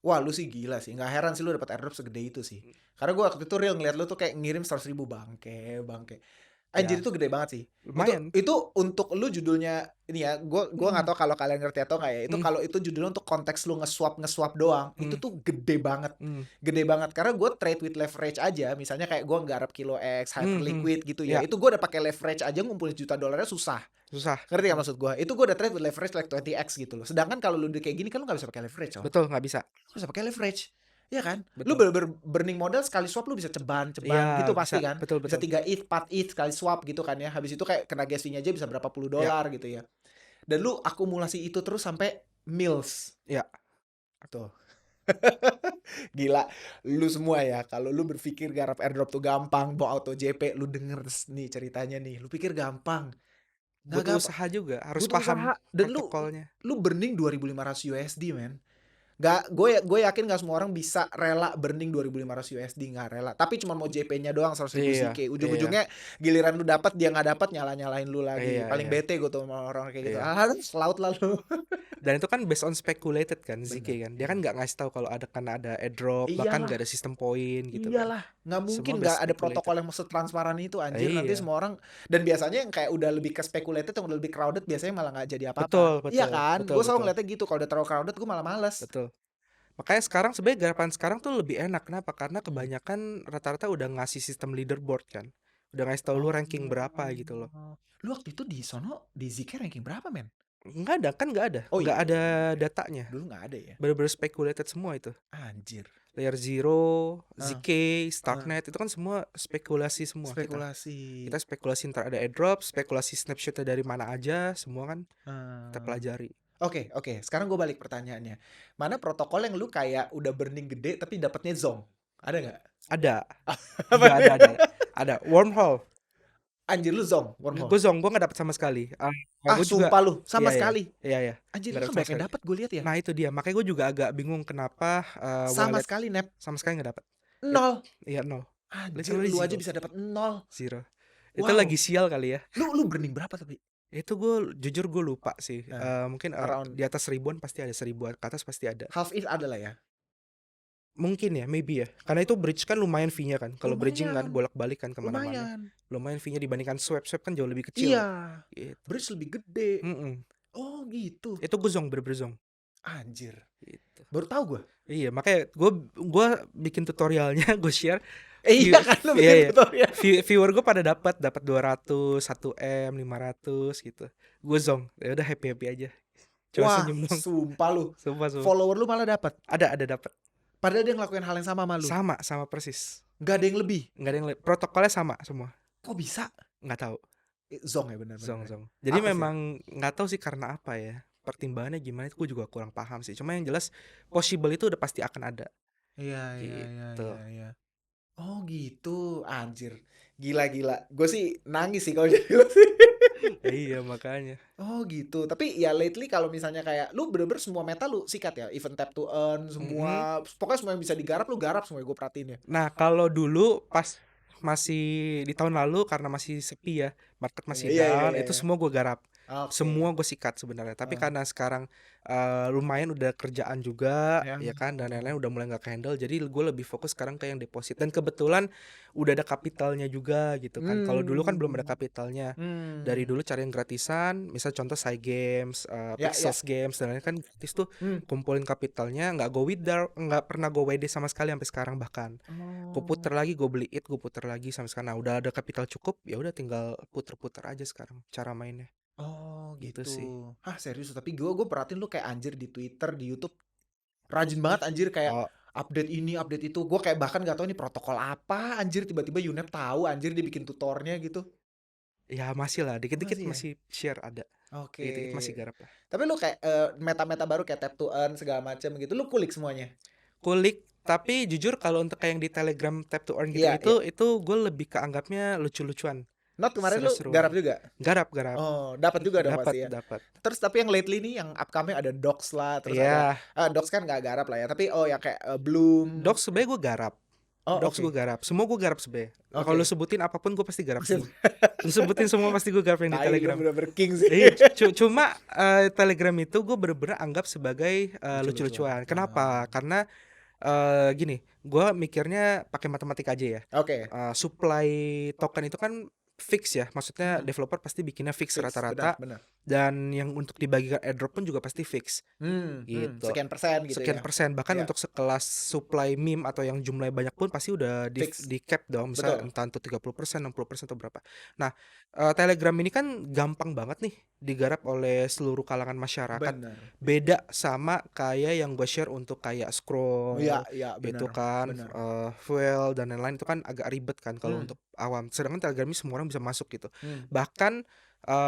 Wah, lu sih gila sih. Nggak heran sih lu dapat airdrop segede itu sih. Karena gua waktu itu real ngeliat lu tuh kayak ngirim 100.000 bangke. Anjir Ya itu gede banget sih. lumayan. Itu untuk lu judulnya ini ya, gua nggak Mhm, tahu kalau kalian ngerti atau nggak ya. Itu mhm, kalau itu judulnya untuk konteks lu nge-swap doang, itu mhm, tuh gede banget. mhm, Gede banget karena gue trade with leverage aja, misalnya kayak gue nggarap Kilo X, mhm, mhm. Hyperliquid gitu ya. Ya Itu gue udah pakai leverage aja ngumpulin juta dolarnya susah. susah. Ngerti nggak maksud gue? Itu gue udah trade with leverage like 20x gitu loh. Sedangkan kalau lu udah kayak gini kan lu nggak bisa pakai leverage, coy. Betul, nggak bisa. Lu bisa pakai leverage. Iya kan? Lu Betul. bener-bener burning modal sekali swap lu bisa Iya ceban gitu bisa, pasti kan. betul Bisa betul. 3 ETH, 4 ETH sekali swap gitu kan ya. Habis itu kayak kena gas fee-nya aja bisa berapa puluh Ya, dolar gitu ya. Dan lu akumulasi itu terus sampai mils. ya. Tuh. Gila, lu semua ya, kalau lu berpikir garap airdrop tuh gampang, bawa auto JP, lu denger nih ceritanya nih, lu pikir gampang. Nggak Butuh gampang. usaha juga, harus Butuh paham usaha dan protokolnya. lu burning 2.500 USD, men. Nggak, gue yakin nggak semua orang bisa rela burning 2.500 USD, nggak rela. Tapi cuma mau JP-nya doang 100.000 Iya, ZK. iya, Ujung-ujungnya giliran lu dapat dia nggak dapat nyalain lu lagi. iya, Paling iya, bete gue tuh sama orang kayak gitu. iya. Ah, selaut lah lu. Dan itu kan based on speculated kan, Bener, ZK kan. Dia kan bener. nggak ngasih tahu kalau ada karena ada airdrop, bahkan Iyalah. nggak ada sistem poin gitu kan. Iyalah, nggak mungkin Semua nggak based ada speculated. protokol yang setransparan itu anjir. Nanti Iya, semua orang dan biasanya yang kayak udah lebih ke speculated, yang udah lebih crowded biasanya malah nggak jadi betul, apa-apa. Iya betul, kan? betul, Gue selalu betul, ngeliatnya gitu. Kalau udah terlalu crowded, gue malah males. betul. Makanya sekarang sebenarnya garapan sekarang tuh lebih enak. Kenapa? Karena Hmm. kebanyakan rata-rata udah ngasih sistem leaderboard kan. Udah ngasih tahu lu ranking berapa gitu loh. Oh, lu waktu itu di sono di ZK ranking berapa, men? Nggak ada, kan nggak ada. Oh Nggak iya, ada iya, iya. datanya. Dulu nggak ada ya. Bener-bener speculated semua itu. Anjir. Layer Zero, Ah, ZK, ah. Starknet itu kan semua spekulasi semua kita. Spekulasi. Kita spekulasi ntar ada airdrop, spekulasi snapshotnya dari mana aja, semua kan kita Ah. pelajari. Oke, oke. Sekarang gue balik pertanyaannya. Mana protokol yang lu kayak udah burning gede tapi dapatnya zong? Ada nggak? Ada, Apa iya nih? ada. Wormhole, Anjir lu zong, wormhole. gue zong, gue nggak dapet sama sekali. Ah, Gue juga, sumpah lu, iya sama ya, sekali. iya ya, Anjir nggak itu dapet kan sama banyak yang sekali. dapat gue lihat ya. Nah itu dia, makanya gue juga agak bingung kenapa Sama wallet sekali, Nep. sama sekali nggak dapet. Nol. Iya nol, Anjir literally lu aja zero, bisa dapat nol. zero. Itu lagi Wow. sial kali ya. Lu burning berapa tapi? Itu gue jujur gue lupa sih. Nah, Mungkin around di atas 1.000-an pasti ada, 1.000-an ke atas pasti ada. half it ada lah ya. Mungkin ya, maybe ya. Karena itu bridge kan lumayan fee-nya kan. Kalau bridging kan Lumayan. bolak-balik kan kemana-mana. Lumayan. Lumayan fee-nya dibandingkan swap kan jauh lebih kecil. Iya. Gitu. Bridge lebih gede. Mm-mm. Oh gitu. Itu gue zong, bener-bener zong. Anjir. Gitu. Baru tahu gue. Iya, makanya gue bikin tutorialnya, gue share. Iya kan lu Iya, bikin iya. tutorial. Viewer gue pada dapat 200, 1M, 500 gitu. Gue zong. Ya udah happy-happy aja. Cuma Wah, senyum dong. sumpah lu. Sumpah. Follower lu malah dapat. Ada dapat. Padahal dia ngelakuin hal yang sama sama lu. Sama persis. Gak ada yang lebih. Nggak ada yang protokolnya sama semua. Kok bisa? Nggak tahu. Zong ya benar-benar. Zong. Jadi Apa sih? memang nggak tahu sih karena apa ya. Pertimbangannya gimana itu gue juga kurang paham sih. Cuma yang jelas possible itu udah pasti akan ada. Iya. Gitu. Oh gitu, anjir. Gila. Gue sih nangis sih kalau jadi lu sih. Iya makanya. Oh gitu. Tapi ya lately kalau misalnya kayak lu bener-bener semua meta lu sikat ya, even tap to earn semua, pokoknya semua yang bisa digarap lu garap semua gue perhatiin ya. Nah kalau dulu pas masih di tahun lalu karena masih sepi ya, market masih down, itu Iya. semua gue garap. Oke. Semua gue sikat sebenarnya. Tapi karena sekarang lumayan udah kerjaan juga ya kan, dan lain-lain udah mulai nggak handle, jadi gue lebih fokus sekarang ke yang deposit. Dan kebetulan udah ada kapitalnya juga gitu kan. Kalau dulu kan belum ada kapitalnya. Dari dulu cari yang gratisan, misal contoh Cygames, Pixels Games dan lain-lain kan gratis tuh. Kumpulin kapitalnya, nggak pernah go WD sama sekali sampai sekarang bahkan. Gue puter lagi, gue beli it, gue puter lagi sampai sekarang. Nah udah ada kapital cukup, ya udah tinggal puter-puter aja sekarang cara mainnya. Oh Gitu gitu. sih. Hah serius, tapi gue perhatiin lu kayak anjir di Twitter, di YouTube rajin banget anjir kayak Oh update ini, update itu. Gue kayak bahkan gak tahu ini protokol apa anjir, tiba-tiba UNEP tahu anjir dia bikin tutornya gitu. ya masih lah, dikit-dikit Masih ya? masih share ada. Oke. Dikit-dikit masih garap lah. Tapi lu kayak meta-meta baru kayak tap to earn segala macam gitu, lu kulik semuanya. Kulik, tapi jujur kalau untuk kayak yang di Telegram Tap to Earn Iya. itu gue lebih keanggapnya lucu-lucuan. Not kemarin lu Seru-seruan. garap juga? Garap. Oh, dapat juga dong pasti ya. Dapat. Terus tapi yang lately nih yang upcoming ada Docs lah, terus Iya. ada Docs kan nggak garap lah ya, tapi ya kayak Bloom. Docs sebenarnya gue garap. Oh, Docs oke. gue garap. Semua gue garap sebenarnya. Oke. Kalau lu sebutin apapun gue pasti garap semua. Lu sebutin semua pasti gue garap yang di Tai, lu Telegram. bener-bener king sih. Iya, cuma Telegram itu gue bener-bener anggap sebagai lucu-lucuan. Kenapa? Karena gini, gue mikirnya pakai matematika aja ya. Oke. Supply token itu kan fix ya, maksudnya Mhm. developer pasti bikinnya fix Fix, benar rata-rata, benar. dan yang untuk dibagikan airdrop pun juga pasti fix. Gitu. Sekian persen gitu Sekian ya? persen, bahkan Iya, untuk sekelas supply meme atau yang jumlahnya banyak pun pasti udah fix, di-cap dong, misalnya betul. entah itu 30%, 60% atau berapa. Nah, Telegram ini kan gampang banget nih digarap oleh seluruh kalangan masyarakat. Bener. Beda sama kayak yang gue share untuk kayak Iya Scroll, iya, itu bener kan, bener. Fuel dan lain-lain, itu kan agak ribet kan kalau Mmm, untuk awam. Sedangkan Telegram ini semua orang bisa masuk gitu. mmm, Bahkan,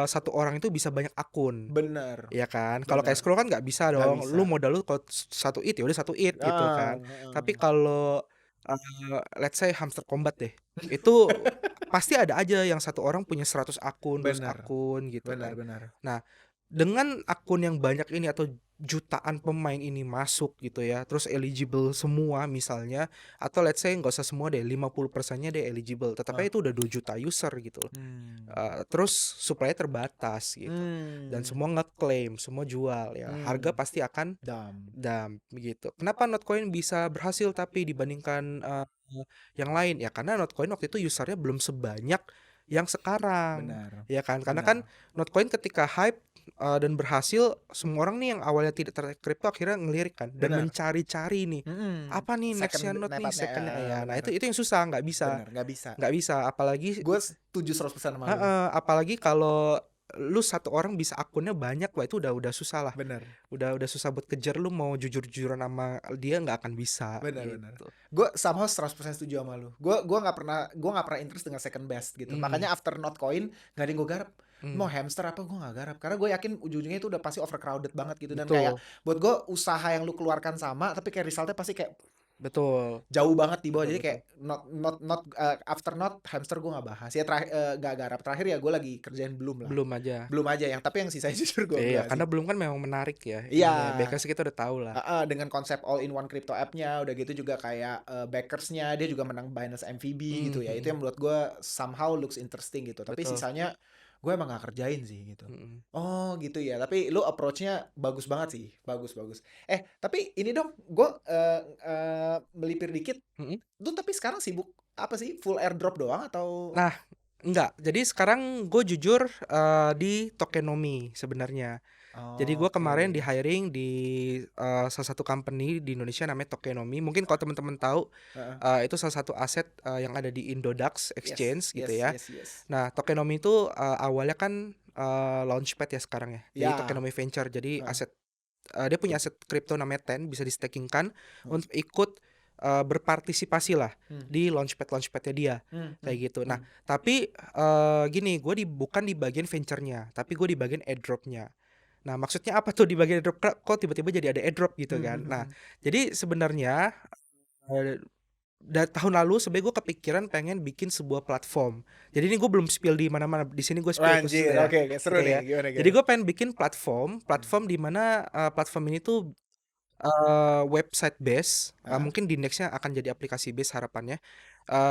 satu orang itu bisa banyak akun. bener Iya kan, kalau kayak bener, scroll kan nggak bisa nggak dong, bisa. lu modal lu kalau satu it ya udah satu it gitu kan. Tapi Heeh. kalau, let's say Hamster Combat deh, itu pasti ada aja yang satu orang punya 100 akun, 200 Bener akun gitu bener kan. bener. Nah, dengan akun yang banyak ini atau jutaan pemain ini masuk gitu ya, terus eligible semua misalnya, atau let's say nggak usah semua deh, 50%-nya deh eligible, tetap Heeh. aja itu udah 2 juta user gitu loh. Mmm, Terus supply terbatas gitu, dan mmm, semua ngeklaim, semua jual ya, harga mmm, pasti akan dam, dump gitu. Kenapa Notcoin bisa berhasil tapi dibandingkan, yang lain? Ya karena Notcoin waktu itu usernya belum sebanyak yang sekarang, benar ya kan? Karena kan benar. Notcoin ketika hype, dan berhasil, semua orang nih yang awalnya tidak tertarik kripto akhirnya ngelirik kan dan Bener, mencari-cari nih, mhm, apa nih second next-nya Not nih, nepatnya, second heeh, ya. Nah bener itu yang susah, nggak bisa bener, nggak bisa. nggak bisa, apalagi Gue setuju 100% sama lu, heeh, apalagi kalau lu satu orang bisa akunnya banyak, wah itu udah susah lah. bener Udah susah buat kejar, lu mau jujur-jujuran sama dia nggak akan bisa bener bener. gitu. Gue somehow 100% setuju sama lu. Gue nggak pernah interest dengan second best gitu. Mhm, Makanya after Notcoin nggak ada yang gue garap. Mau mhm, hamster apa gue nggak garap. Karena gue yakin ujung-ujungnya itu udah pasti overcrowded banget gitu. Dan kayak betul, buat gue usaha yang lu keluarkan sama, tapi kayak resultnya pasti kayak betul, jauh banget di bawah. betul Jadi betul. kayak after not hamster gue nggak bahas. Ya terakhir nggak garap. Terakhir ya gue lagi kerjain belum lah. Belum aja. Belum aja yang tapi yang sisanya jujur gue Iya, enggak sih. karena belum kan memang menarik ya Iya. ininya, Bakers kita udah tahu lah. Heeh, dengan konsep all in one crypto app-nya, udah gitu juga kayak Backers-nya, dia juga menang Binance MVB gitu Mhm ya. Itu mhm, yang menurut gue somehow looks interesting gitu. Tapi betul, sisanya gue emang gak kerjain sih gitu. mhm, Oh gitu ya. Tapi lu approach-nya bagus banget sih. Bagus bagus. Tapi ini dong, gue melipir dikit. mhm. Lu tapi sekarang sibuk apa sih? Full airdrop doang atau? Nah, enggak, jadi sekarang gue jujur, di Tokenomics sebenarnya. Jadi gue Oke. kemarin di-hiring di, salah satu company di Indonesia namanya Tokenomics. Mungkin kalau teman-teman tahu, Heeh. itu salah satu aset, yang ada di Indodax Yes, Exchange gitu yes, ya. yes, yes. Nah, Tokenomics itu, awalnya kan, Launchpad ya sekarang ya. Jadi Ya. Tokenomics Venture. Jadi Heeh. dia punya aset kripto namanya TEN, bisa di-stakingkan Heeh. untuk ikut, berpartisipasi lah Hmm. di launchpad-launchpad-nya dia, Hmm. kayak Hmm. gitu. Nah, Hmm. tapi, gini, gue bukan di bagian venture-nya, tapi gue di bagian airdrop-nya. Nah, maksudnya apa tuh di bagian airdrop, kok tiba-tiba jadi ada airdrop gitu Hmm. kan. Hmm. Nah, Hmm. jadi sebenarnya, eee, tahun lalu sebenarnya gue kepikiran pengen bikin sebuah platform. Jadi ini gue belum spill di mana-mana, di sini gue spill khusus Anjir, ya, oke, oke, seru oke nih. ya. Gimana, Jadi gimana? gue pengen bikin platform Hmm. platform di mana, platform ini tuh, website base, Hah? mungkin di next-nya akan jadi aplikasi base harapannya,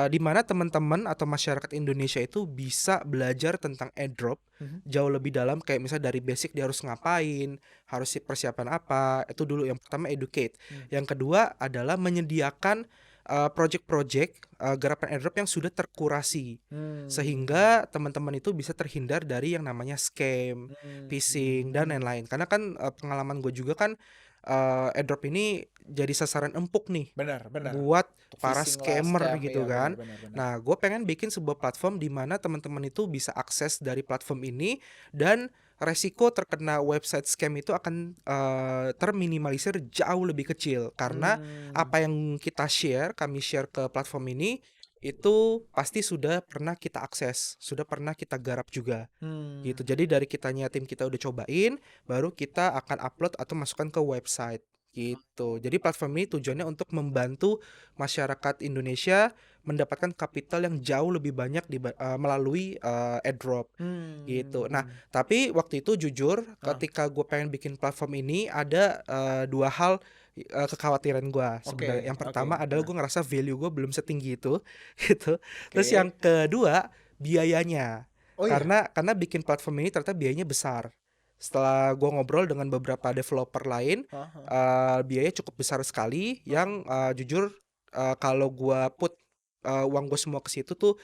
di mana teman-teman atau masyarakat Indonesia itu bisa belajar tentang airdrop Mhm. jauh lebih dalam, kayak misalnya dari basic dia harus ngapain, harus persiapan apa, itu dulu yang pertama educate. Hmm. Yang kedua adalah menyediakan, project-project, garapan airdrop yang sudah terkurasi, Hmm. sehingga teman-teman itu bisa terhindar dari yang namanya scam, phishing, dan Hmm. lain-lain. Karena kan, pengalaman gue juga kan, airdrop ini jadi sasaran empuk nih Benar, benar. buat Untuk para phishing lah, scammer scam, gitu iya benar, kan. benar, benar. Nah, gue pengen bikin sebuah platform di mana teman-teman itu bisa akses dari platform ini, dan resiko terkena website scam itu akan, terminimalisir jauh lebih kecil, karena Hmm. apa yang kami share ke platform ini itu pasti sudah pernah kita akses, sudah pernah kita garap juga gitu. Hmm. Jadi dari tim kita udah cobain, baru kita akan upload atau masukkan ke website gitu. Jadi platform ini tujuannya untuk membantu masyarakat Indonesia mendapatkan kapital yang jauh lebih banyak melalui, airdrop gitu. Nah, Hmm. tapi waktu itu jujur Ah, ketika gue pengen bikin platform ini ada, 2 hal, kekhawatiran gue oke, sebenarnya. Yang oke, pertama adalah gimana? gue ngerasa value gue belum setinggi itu gitu. Terus yang Oke. kedua, biayanya. Oh iya. Karena bikin platform ini ternyata biayanya besar. Setelah gue ngobrol dengan beberapa developer lain, Hah, hah. biayanya cukup besar sekali Hah. yang, jujur, kalau gue put, uang gue semua ke situ tuh,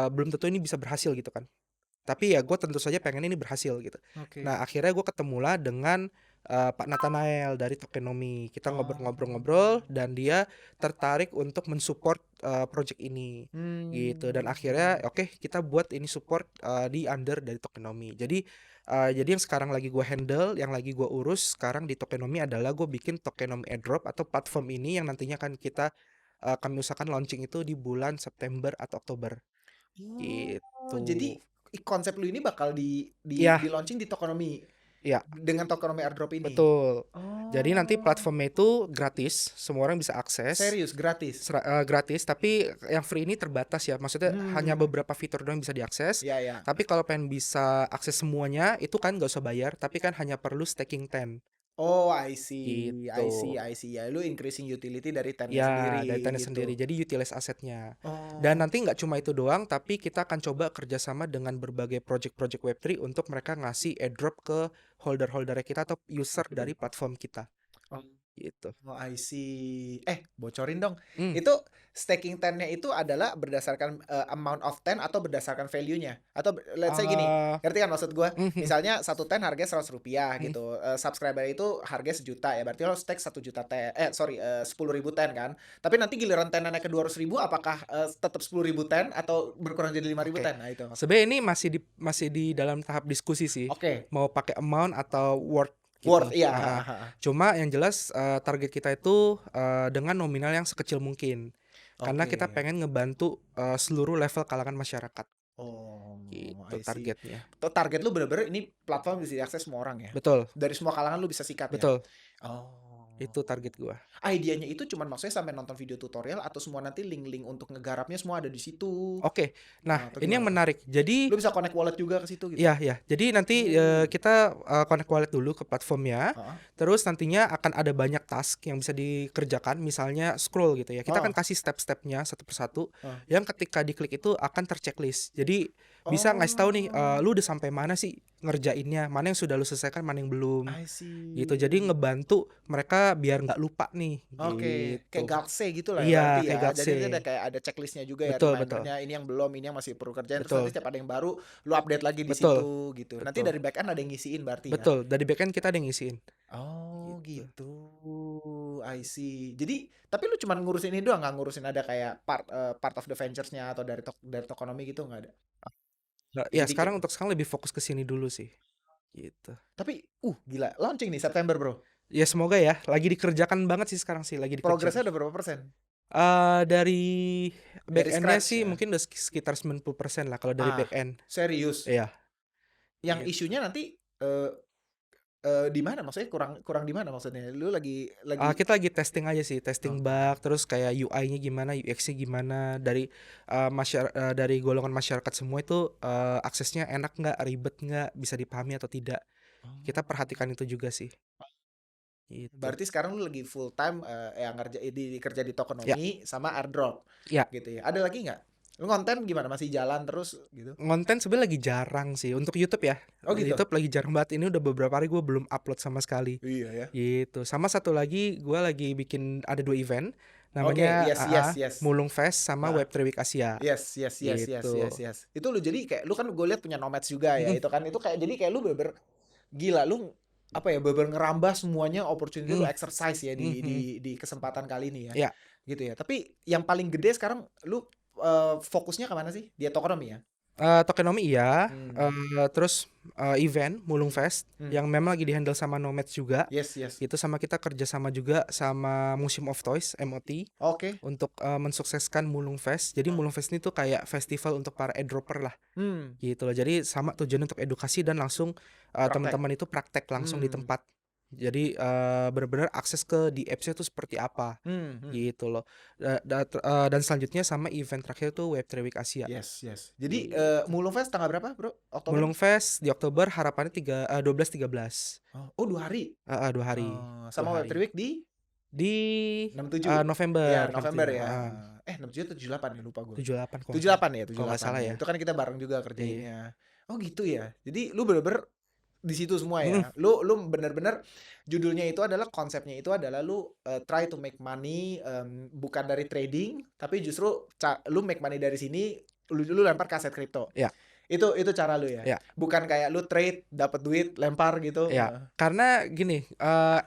belum tentu ini bisa berhasil gitu kan. Tapi ya gue tentu saja pengen ini berhasil gitu. Oke. Nah akhirnya gue ketemulah dengan Pak Nathanael dari Tokenomics. Kita ngobrol-ngobrol-ngobrol Oh. dan dia tertarik untuk mensupport project ini gitu. Dan akhirnya Hmm. oke, kita buat ini support di under dari Tokenomics. Jadi yang sekarang lagi gue handle, yang lagi gue urus sekarang di Tokenomics adalah gue bikin Tokenomics Airdrop atau platform ini yang nantinya kami usahakan launching itu di bulan September atau Oktober Oh, gitu. jadi konsep lu ini bakal Iya, di-launching di Tokonomi iya. dengan Tokonomi Airdrop ini? Betul. Jadi nanti Oh, platformnya itu gratis, semua orang bisa akses serius gratis? gratis, tapi yang free ini terbatas ya. Maksudnya hanya Hmm, beberapa fitur doang bisa diakses. ya ya. Tapi kalau pengen bisa akses semuanya, itu kan gak usah bayar, tapi kan hanya perlu staking 10 Oh, I see, gitu. I see, I see. Ya, lu increasing utility dari tennya Ya, dari sendiri Tenet sendiri. gitu. Jadi utilize asetnya. Dan Oh, nanti nggak cuma itu doang, tapi kita akan coba kerjasama dengan berbagai project-project Web3 untuk mereka ngasih airdrop ke holder-holdernya kita atau user dari platform kita oh. gitu. Oh, I see. Bocorin dong. Hmm. Itu staking 10-nya itu adalah berdasarkan amount of 10 atau berdasarkan value-nya? Atau let's say gini, eh ngerti kan maksud gua? Mhm, Misalnya satu 10 harganya Rp100 mhm. gitu. Subscriber itu harganya 1 juta ya. Berarti lo stake 1 juta 10, sorry, 10.000 10 kan. Tapi nanti giliran 10 naik ke 200.000 apakah tetap 10.000 10 atau berkurang jadi 5.000 Oke. 10? Nah, itu maksudnya. Sebenarnya ini masih di dalam tahap diskusi sih, Oke. mau pakai amount atau word gitu. Worth, iya. Heeh. Cuma yang jelas, target kita itu, dengan nominal yang sekecil mungkin. Karena kita Oke. pengen ngebantu, seluruh level kalangan masyarakat, Oh, gitu I see. targetnya. Target lu bener-bener ini platform bisa diakses semua orang ya? Betul, Dari semua kalangan lu bisa sikat ya? betul, Oh. itu target gua. Idenya itu cuman maksudnya sampai nonton video tutorial atau semua nanti link-link untuk ngegarapnya semua ada di situ? Oke, nah Atau ini yang gimana tuh? menarik. Jadi Lu bisa connect wallet juga ke situ gitu? iya, iya. Jadi nanti, Oh. kita, connect wallet dulu ke platformnya, Heeh. terus nantinya akan ada banyak task yang bisa dikerjakan, misalnya scroll gitu ya. Kita akan Oh, kasih step-stepnya satu persatu, heeh. yang ketika diklik itu akan terchecklist. Jadi bisa ngasih tahu nih, Oh, lu udah sampai mana sih ngerjainnya, mana yang sudah lu selesaikan, mana yang belum, I gitu. Jadi see. ngebantu mereka biar nggak lupa nih, Oke, kayak gitu. Galxe gitu lah ya Iya, berarti kayak ya. Jadi Gatse. nanti ada kayak ada checklistnya juga ya, Betul, betul, remindernya ini yang belum, ini yang masih perlu kerjain. Terus nanti betul, setiap ada yang baru, lu update lagi di betul, situ gitu. Nanti betul, dari backend ada yang ngisiin berarti ya? betul. Dari backend kita ada yang ngisiin, Oh gitu. gitu, I see. Jadi tapi lu cuman ngurusin ini doang, nggak ngurusin ada kayak part of the ventures-nya atau dari Tokonomi gitu nggak ada? Nggak, ya Jadi kayak sekarang untuk sekarang lebih fokus ke sini dulu sih, gitu. tapi gila launching nih September Bro. Ya semoga ya, lagi dikerjakan banget sih sekarang sih, lagi dikejar. Progresnya udah berapa persen? Dari Dari back-end-nya scratch sih ya? mungkin udah sekitar 90% lah kalau dari Ah, back-end. serius. Iya, Yang gitu. isunya nanti di mana maksudnya kurang kurang di mana maksudnya? Lu lagi Kita lagi testing aja sih, testing oke. bug, terus kayak UI-nya gimana, UX-nya gimana, dari golongan masyarakat semua itu, aksesnya enak nggak, ribet nggak, bisa dipahami atau tidak. Kita Oh. perhatikan itu juga sih, gitu. Berarti sekarang lu lagi full time yang kerja di Ya, Tokonomi sama airdrop ya. gitu ya. Ada lagi nggak? Lu konten gimana? Masih jalan terus gitu? Ngonten sebenarnya lagi jarang sih untuk YouTube ya. Oh gitu. YouTube lagi jarang banget, ini udah beberapa hari gue belum upload sama sekali, Iya ya. gitu. Sama satu lagi gue lagi bikin ada 2 event, Oke, namanya yes yes yes. Mulung Fest sama Heeh. Web3 Week Asia, Yes yes yes yes yes gitu. yes. Itu lu jadi kayak lu kan gue lihat punya nomads juga ya. Mhm, Itu kan itu kayak jadi kayak lu bener gila lu apa ya bener ngerambah semuanya opportunity lu mhm, exercise ya mhm, mhm. di kesempatan kali ini ya. Ya, Gitu ya. Tapi yang paling gede sekarang lu fokusnya ke mana sih? Di Tokonomi ya? Tokenomics iya, Hmm. terus, event Mulung Fest Hmm. yang memang lagi di-handle sama Nomads juga, Yes yes. gitu. Sama kita kerja sama juga sama Museum of Toys, MOT. Oke. Untuk, mensukseskan Mulung Fest. Jadi Mulung Fest ini tuh kayak festival untuk para airdropper lah, Hmm, gitu loh. Jadi sama tujuannya untuk edukasi dan langsung, praktek. teman-teman itu praktek langsung di Hmm, tempat. Jadi, bener-bener akses ke di apps-nya tuh seperti apa, hmm. gitu loh. Dan selanjutnya sama event terakhir tuh Web3 Week Asia, Yes, yes. Jadi gitu. Mulung Fest tanggal berapa, Bro? Oktober? Mulung Fest di Oktober harapannya 12, 13. Oh, 2 hari. 2 hari, Oh, 2 sama Web3 hari. Week di Di, 67. November Ya, November nantinya, ya. heeh, 67 atau 78 ya, lupa gue. 78 kalau nggak salah 78 ya, kalau nggak 78 salah ya. ya. Itu kan kita bareng juga Iya. kerjainnya. Oh, gitu ya. Jadi lu bener-bener di situ semua Mhm, ya. Lu bener-bener judulnya itu adalah konsepnya itu adalah lu try to make money bukan dari trading, tapi justru lu make money dari sini lu lempar ke aset kripto. Ya. Itu cara lu ya. Ya. Bukan kayak lu trade dapat duit lempar gitu. Ya, karena gini,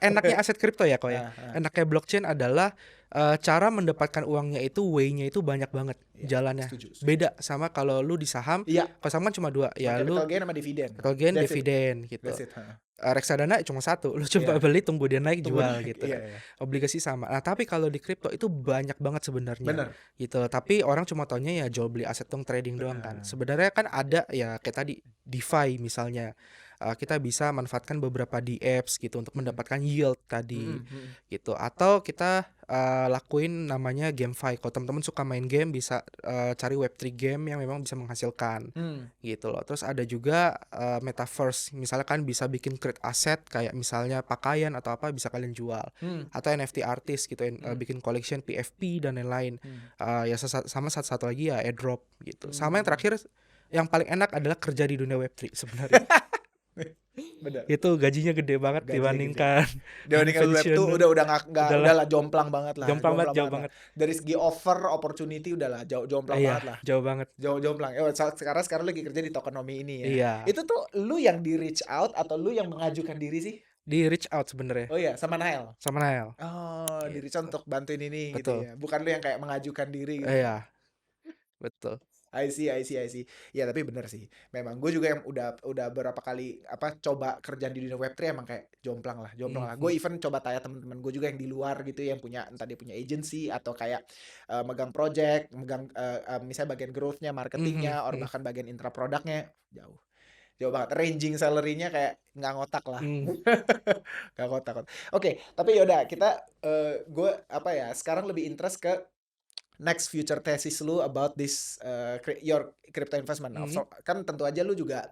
enaknya aset kripto ya kok ya. Enaknya blockchain adalah cara mendapatkan uangnya itu way-nya itu banyak banget Ya, jalannya. setuju. Beda sama kalau lu di saham. Iya. Kalau saham kan cuma 2, ya lu capital gain sama dividen. capital gain, That's it. dividen gitu. That's it, Reksadana cuma 1, lu coba Iya. beli tunggu dia naik Tunggu jual naik, gitu iya, kan. iya. Obligasi sama. Nah, tapi kalau di kripto itu banyak banget sebenarnya. Bener. Gitu. Tapi orang cuma taunya ya jual beli aset dong, trading doang kan. Sebenarnya kan ada ya kayak tadi DeFi misalnya. Kita bisa manfaatkan beberapa apps gitu untuk mendapatkan yield tadi gitu. Atau kita lakuin namanya GameFi. Kalau teman-teman suka main game bisa cari Web3 game yang memang bisa menghasilkan gitu loh. Terus ada juga metaverse. Misalnya kan bisa bikin create aset kayak misalnya pakaian atau apa bisa kalian jual. Atau NFT artist gitu, bikin collection PFP dan lain-lain. Ya sama satu lagi ya airdrop gitu. Sama yang terakhir yang paling enak adalah kerja di dunia Web3 sebenarnya. Bener. Itu gajinya gede banget dibandingkan Web tuh udah lah jomplang banget lah. Jomplang banget. Dari segi offer opportunity udahlah jomplang banget lah. Jauh banget. Jomplang. Sekarang lagi kerja di tokenomics ini ya. Iya. Itu tuh lu yang di reach out atau lu yang mengajukan diri sih? Di reach out sebenarnya. Oh iya, sama Nael. Oh, gitu. di reach out untuk bantuin ini. Betul. Gitu ya. Bukan lu yang kayak mengajukan diri gitu. Iya. Betul. I see. Ya tapi bener sih. Memang gue juga yang udah berapa kali coba kerjaan di dunia Web3 emang kayak jomplang lah. Gue even coba tanya teman-teman gue juga yang di luar gitu yang punya entah dia punya agency atau kayak megang project, misalnya bagian growth-nya, marketingnya, or bahkan bagian intra produknya jauh banget. Ranging salary-nya kayak nggak ngotak lah. Nggak ngotak. Oke, tapi yaudah kita gue sekarang lebih interest ke next future thesis lu about this your crypto investment. So, kan tentu aja lu juga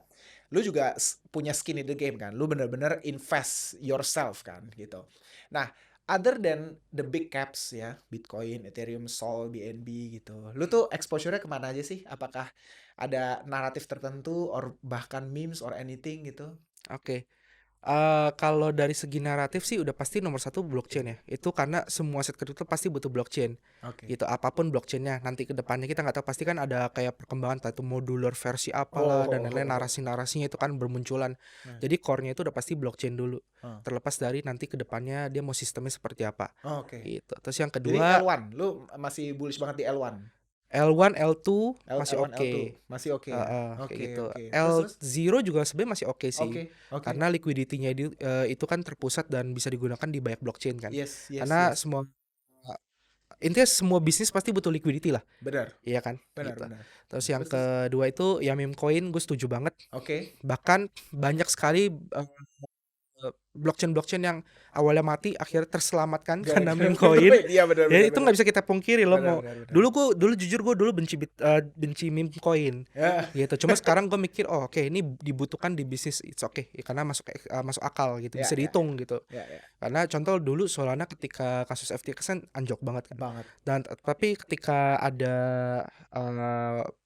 punya skin in the game kan. Lu bener-bener invest yourself kan gitu. Nah, other than the big caps ya, Bitcoin, Ethereum, Sol, BNB gitu. Lu tuh exposure-nya kemana aja sih? Apakah ada naratif tertentu or bahkan memes or anything gitu? Oke. Kalau dari segi naratif sih udah pasti nomor 1 blockchain ya. Itu karena semua aset kripto pasti butuh blockchain. Gitu. Apapun blockchainnya nanti ke depannya kita nggak tahu, pasti kan ada kayak perkembangan entah itu modular versi apalah dan lain-lain, narasi-narasinya itu kan bermunculan. Jadi core-nya itu udah pasti blockchain dulu. Terlepas dari nanti ke depannya dia mau sistemnya seperti apa. Gitu. Terus yang kedua, jadi L1, lu masih bullish banget di L1. L1, L2 masih oke. Masih oke. Kayak gitu. L0 juga sebenarnya masih oke sih. Karena liquidity-nya itu kan terpusat dan bisa digunakan di banyak blockchain kan. Karena semua intinya semua bisnis pasti butuh liquidity lah. Benar. Iya kan? Benar. Terus yang kedua itu ya meme coin, gue setuju banget. Bahkan banyak sekali blockchain yang awalnya mati akhirnya terselamatkan karena meme coin. Iya benar. Ya itu nggak bisa kita pungkiri loh. Dulu jujur gue benci meme coin. Gitu. Cuma sekarang gue mikir oke, ini dibutuhkan di bisnis, it's okay karena masuk akal gitu, bisa dihitung gitu. Karena contoh dulu Solana ketika kasus FTX kan anjlok banget kan. Dan tapi ketika ada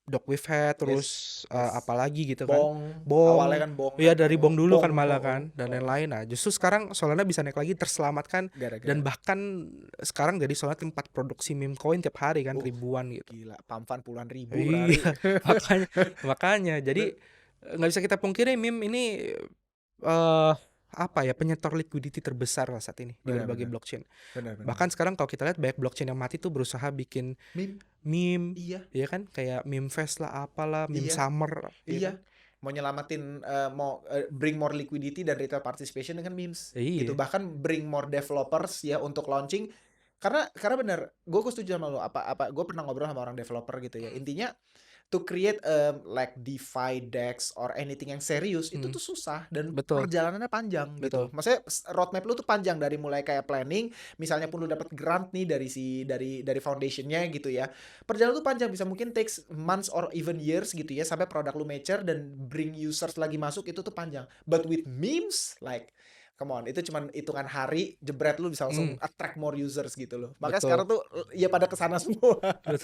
Doc with Head terus apalagi gitu kan. Bong. Awalnya kan Bong. Iya dari Bong dulu kan malah kan dan lain-lain. Nah, justru sekarang Solana bisa naik lagi terselamatkan dan bahkan sekarang jadi Solana tempat produksi meme coin tiap hari kan ribuan gitu. Gila, pamfan puluhan ribu. Iya. makanya jadi nggak bisa kita pungkiri meme ini penyetor liquidity terbesar lah saat ini di berbagai blockchain. Bahkan sekarang kalau kita lihat banyak blockchain yang mati tuh berusaha bikin meme. Iya kan, kayak meme fest lah apalah, meme summer. Iya. Mau nyelamatin bring more liquidity dan retail participation dengan memes. Gitu. Bahkan bring more developers ya untuk launching. Karena benar, gue setuju sama lo. Gue pernah ngobrol sama orang developer gitu ya. Intinya to create like DeFi, DEX or anything yang serius itu tuh susah dan perjalanannya panjang gitu. Maksudnya roadmap lu tuh panjang dari mulai kayak planning, misalnya pun lu dapat grant nih dari foundationnya gitu ya. Perjalanan tuh panjang, bisa mungkin takes months or even years gitu ya sampai produk lu mature dan bring users lagi masuk, itu tuh panjang. But with memes like come on, itu cuman hitungan hari jebret lu bisa langsung attract more users gitu loh. Makanya sekarang tuh ya pada kesana semua.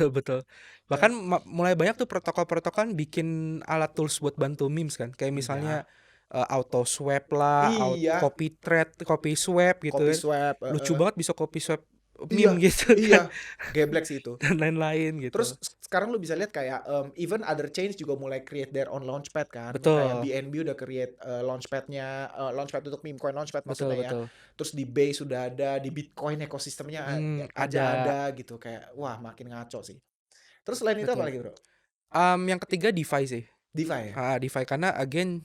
Betul. Bahkan mulai banyak tuh protokol bikin alat tools buat bantu memes kan. Kayak misalnya auto swap lah, copy thread, copy swap gitu. Copy swap. Lucu banget bisa copy swap meme Iya, gitu kan iya, geblek sih itu. dan lain-lain Terus gitu. sekarang lu bisa lihat kayak even other chains juga mulai create their own launchpad kan. Kayak Betul, BNB udah create launchpadnya, launchpad untuk meme coin launchpad betul maksudnya ya. betul. Terus di Base sudah ada, di Bitcoin ekosistemnya aja Ada, ada gitu. Kayak wah makin ngaco sih. Terus selain itu apa betul. lagi bro? Yang ketiga DeFi sih. DeFi ya? DeFi karena again,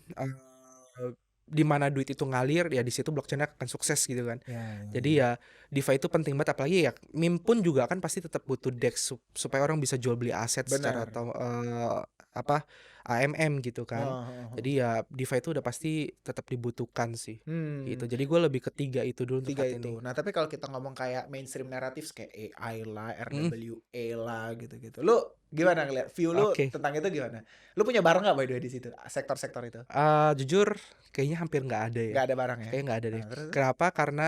di mana duit itu ngalir ya di situ blockchain akan sukses gitu kan. Ya, ya, Jadi ya. ya DeFi itu penting banget apalagi ya meme pun juga kan pasti tetap butuh DEX supaya orang bisa jual beli aset secara Benar. atau apa AMM gitu kan. Oh, oh, oh. Jadi ya DeFi itu udah pasti tetap dibutuhkan sih. Gitu. Hmm. Jadi gue lebih ketiga itu dulu untuk Tiga saat ini. itu. Nah, tapi kalau kita ngomong kayak mainstream narratif kayak AI lah, Mm, RWA lah gitu-gitu. Lu gimana ngeliat view lu Oke. tentang itu gimana? Lu punya barang nggak by the way di situ? Sektor-sektor itu? Jujur kayaknya hampir nggak ada ya. Nggak ada barang ya? Kayaknya nggak ada Nah, deh. terus? Kenapa? Karena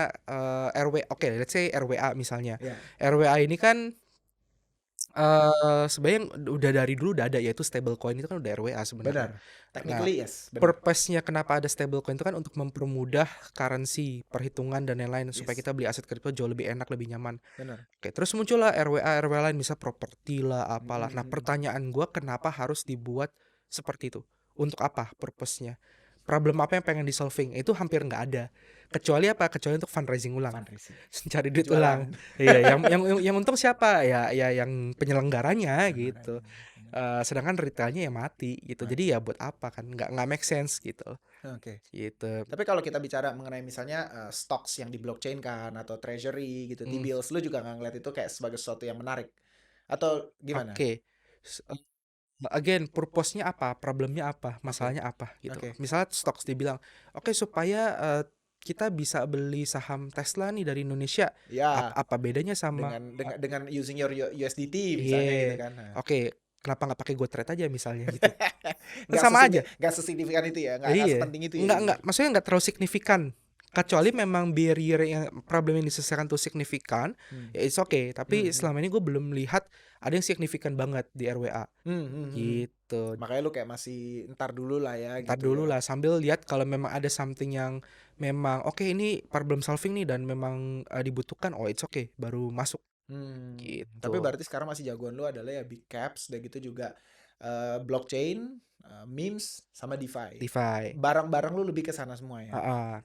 oke, let's say RWA misalnya. Ya, RWA ini kan sebenarnya udah dari dulu udah ada yaitu stablecoin itu kan udah RWA sebenarnya. benar. Nah, Technically yes, benar. purpose-nya kenapa ada stablecoin itu kan untuk mempermudah currency, perhitungan dan lain-lain supaya Yes, kita beli aset kripto jauh lebih enak, lebih nyaman. benar. Oke, terus muncullah RWA lain bisa properti lah apalah. Nah, Mm-mm. pertanyaan gua kenapa harus dibuat seperti itu? Untuk apa purpose-nya? Problem apa yang pengen di solving? Itu hampir nggak ada. Kecuali apa? Kecuali untuk fundraising ulang. Fundraising. Cari duit ulang. Jualan. Iya, yang untung siapa? Ya yang penyelenggaranya gitu. Anggarannya. Benar. Sedangkan retailnya ya mati gitu. Jadi Mati. ya buat apa kan? Nggak make sense gitu. Oke. Gitu. Tapi kalau kita bicara mengenai misalnya stocks yang di blockchain kan atau treasury gitu, Hmm, T-bills, lu juga nggak ngeliat itu kayak sebagai sesuatu yang menarik atau gimana? oke. S- Again, purpose-nya apa? Problemnya apa? Oke, Masalahnya apa gitu. oke. Misalnya stocks dibilang, oke supaya kita bisa beli saham Tesla nih dari Indonesia. Ya, Apa bedanya sama dengan using your USDT misalnya gitu iya. kan. Nah. Oke, kenapa nggak pakai GoTrade aja misalnya gitu. Kan Nggak sama aja. nggak sesignifikan itu ya, nggak Iya. sepenting itu ya jadinya. Maksudnya nggak terlalu signifikan. Kecuali memang barrier yang problem yang diselesaikan tuh signifikan, Hmm. ya it's okay. Hmm, Tapi hmm. selama ini gue belum lihat ada yang signifikan banget di RWA. Hmm. Gitu. Makanya lu kayak masih ntar dulu lah ya Ntar gitu dulu ya. lah sambil lihat kalau memang ada something yang memang oke ini problem solving nih dan memang dibutuhkan, oh it's okay, baru masuk Tapi gitu. berarti sekarang masih jagoan lu adalah ya big caps dan gitu juga blockchain, memes sama DeFi. DeFi. Barang-barang lu lebih ke sana semua ya.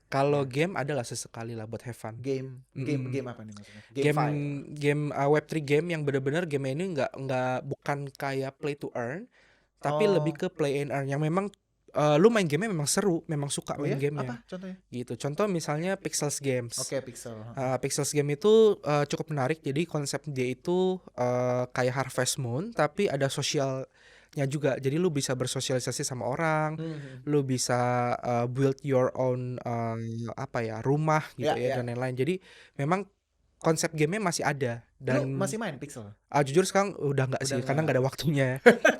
Kalau Ya. game adalah sesekali lah buat have fun. Game apa nih maksudnya? Game GameFi. game Web3 game yang benar-benar game ini nggak bukan kayak play to earn, tapi lebih Oh, ke play and earn yang memang lu main gamenya memang seru, memang suka oh main ya? gamenya Apa contohnya? gitu. Contoh misalnya Pixels Games. Oke, Pixel. Pixels Game itu cukup menarik. Jadi konsep dia itu kayak Harvest Moon, tapi ada sosialnya juga. Jadi lu bisa bersosialisasi sama orang, Hmm. lu bisa build your own apa ya rumah gitu Ya, ya ya. dan lain-lain. Jadi memang konsep gamenya masih ada Lu dan masih main Pixel? jujur sekarang udah nggak Udah sih karena nggak. nggak ada waktunya.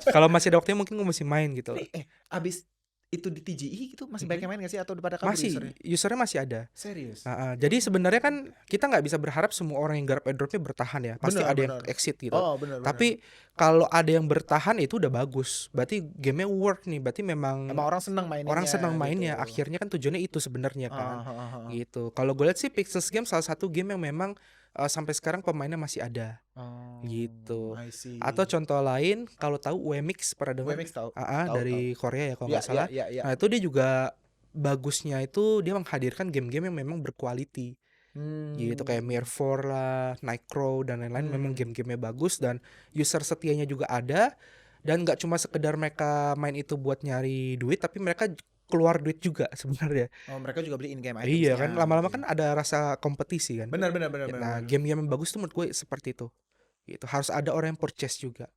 Kalau masih ada waktunya mungkin gue masih main gitu. Tapi abis itu di TGI gitu masih banyak Mhm. yang main gak sih atau udah pada kabur Masih usernya? usernya masih ada. Serius? Jadi sebenarnya kan kita nggak bisa berharap semua orang yang garap airdropnya bertahan ya. Pasti Benar, ada yang benar. exit gitu. Oh, benar. Tapi kalau ada yang bertahan itu udah bagus. Berarti gamenya work nih. Berarti memang Emang orang senang mainnya orang senang gitu. mainnya. Akhirnya kan tujuannya itu sebenarnya kan. Ah. Gitu. Kalau gue lihat sih Pixels Game salah satu game yang memang sampai sekarang pemainnya masih ada. Oh, Gitu. I see. Atau contoh lain kalau tahu WMX pernah dengar? WMX tahu, tahu. Dari Korea ya kalau Ya, nggak salah. ya. Nah itu dia juga bagusnya itu dia menghadirkan game-game yang memang berkualiti gitu kayak Mirror lah, Nightcrow dan lain-lain memang game-gamenya bagus dan user setianya juga ada dan nggak cuma sekedar mereka main itu buat nyari duit tapi mereka keluar duit juga sebenarnya. Oh, mereka juga beli in-game Iya itemsnya kan lama-lama gitu kan ya. ada rasa kompetisi kan. Benar. Nah game-game yang bagus tuh menurut gue seperti itu. Gitu harus ada orang yang purchase juga.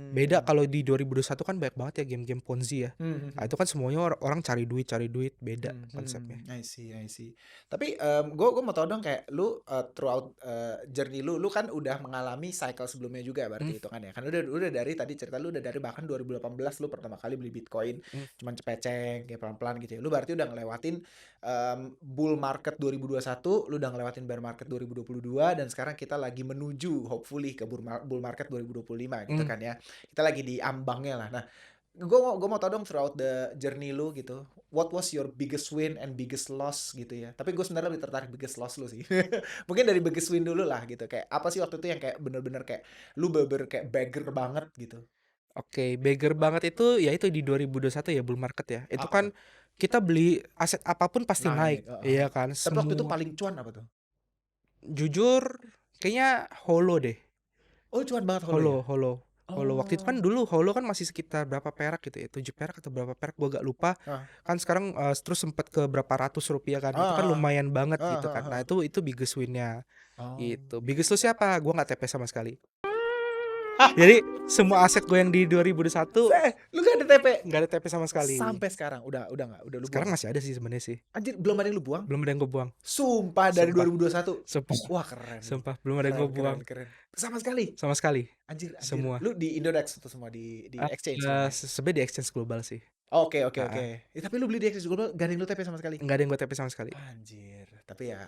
Beda kalau di 2021 kan banyak banget ya game-game Ponzi ya. Nah, itu kan semuanya orang cari duit, beda konsepnya. I see. Tapi gue mau tau dong kayak lu throughout journey lu kan udah mengalami cycle sebelumnya juga Hmm, berarti itu kan ya. Kan udah dari tadi cerita lu udah dari bahkan 2018 lu pertama kali beli Bitcoin hmm, cuman cepeceng kayak pelan-pelan gitu ya. Lu berarti udah ngelewatin bull market 2021, lu udah ngelewatin bear market 2022 dan sekarang kita lagi menuju hopefully ke bull market 2025 gitu hmm. kan ya. Kita lagi di ambangnya lah. Nah, Gue mau tau dong throughout the journey lu gitu. What was your biggest win and biggest loss gitu ya. Tapi gue sebenarnya lebih tertarik biggest loss lu sih. Mungkin dari biggest win dulu lah gitu. Kayak apa sih waktu itu yang kayak bener-bener kayak lu bener kayak beggar banget gitu. Oke, beggar banget itu ya itu di 2021 ya bull market ya. Itu Apa tuh? kan kita beli aset apapun pasti Naik. naik, iya kan? Tapi waktu itu Semua paling cuan apa tuh? jujur kayaknya Holo deh. Oh cuan banget Holo ya? Holo. Waktu itu kan Oh. dulu Holo kan masih sekitar berapa perak gitu ya, 7 perak atau berapa perak gue gak lupa. Ah. Kan sekarang terus sempat ke berapa ratus rupiah kan. Itu kan Ah. lumayan banget Ah. gitu kan. Nah, itu biggest win-nya Oh. gitu. Biggest lu siapa? Gue nggak TP sama sekali. Jadi semua aset gue yang di 2021 Lu gak ada TP? nggak ada TP sama sekali. Sampai sekarang udah nggak, udah lu Sekarang buang. masih ada sih sebenarnya sih. Anjir, belum ada yang lu buang? Belum ada yang gue buang. Sumpah dari Sumpah. 2021. Sumpah. Wah keren. Sumpah belum ada yang gue buang. Keren. Sama sekali. Sama sekali. Anjir. Semua. Lu di Indodex itu semua di exchange kan? Sebenarnya di exchange global sih. Oke. Ya, tapi lu beli di exchange global gak ada yang lu TP sama sekali? Nggak ada yang gue TP sama sekali. Anjir. Tapi ya,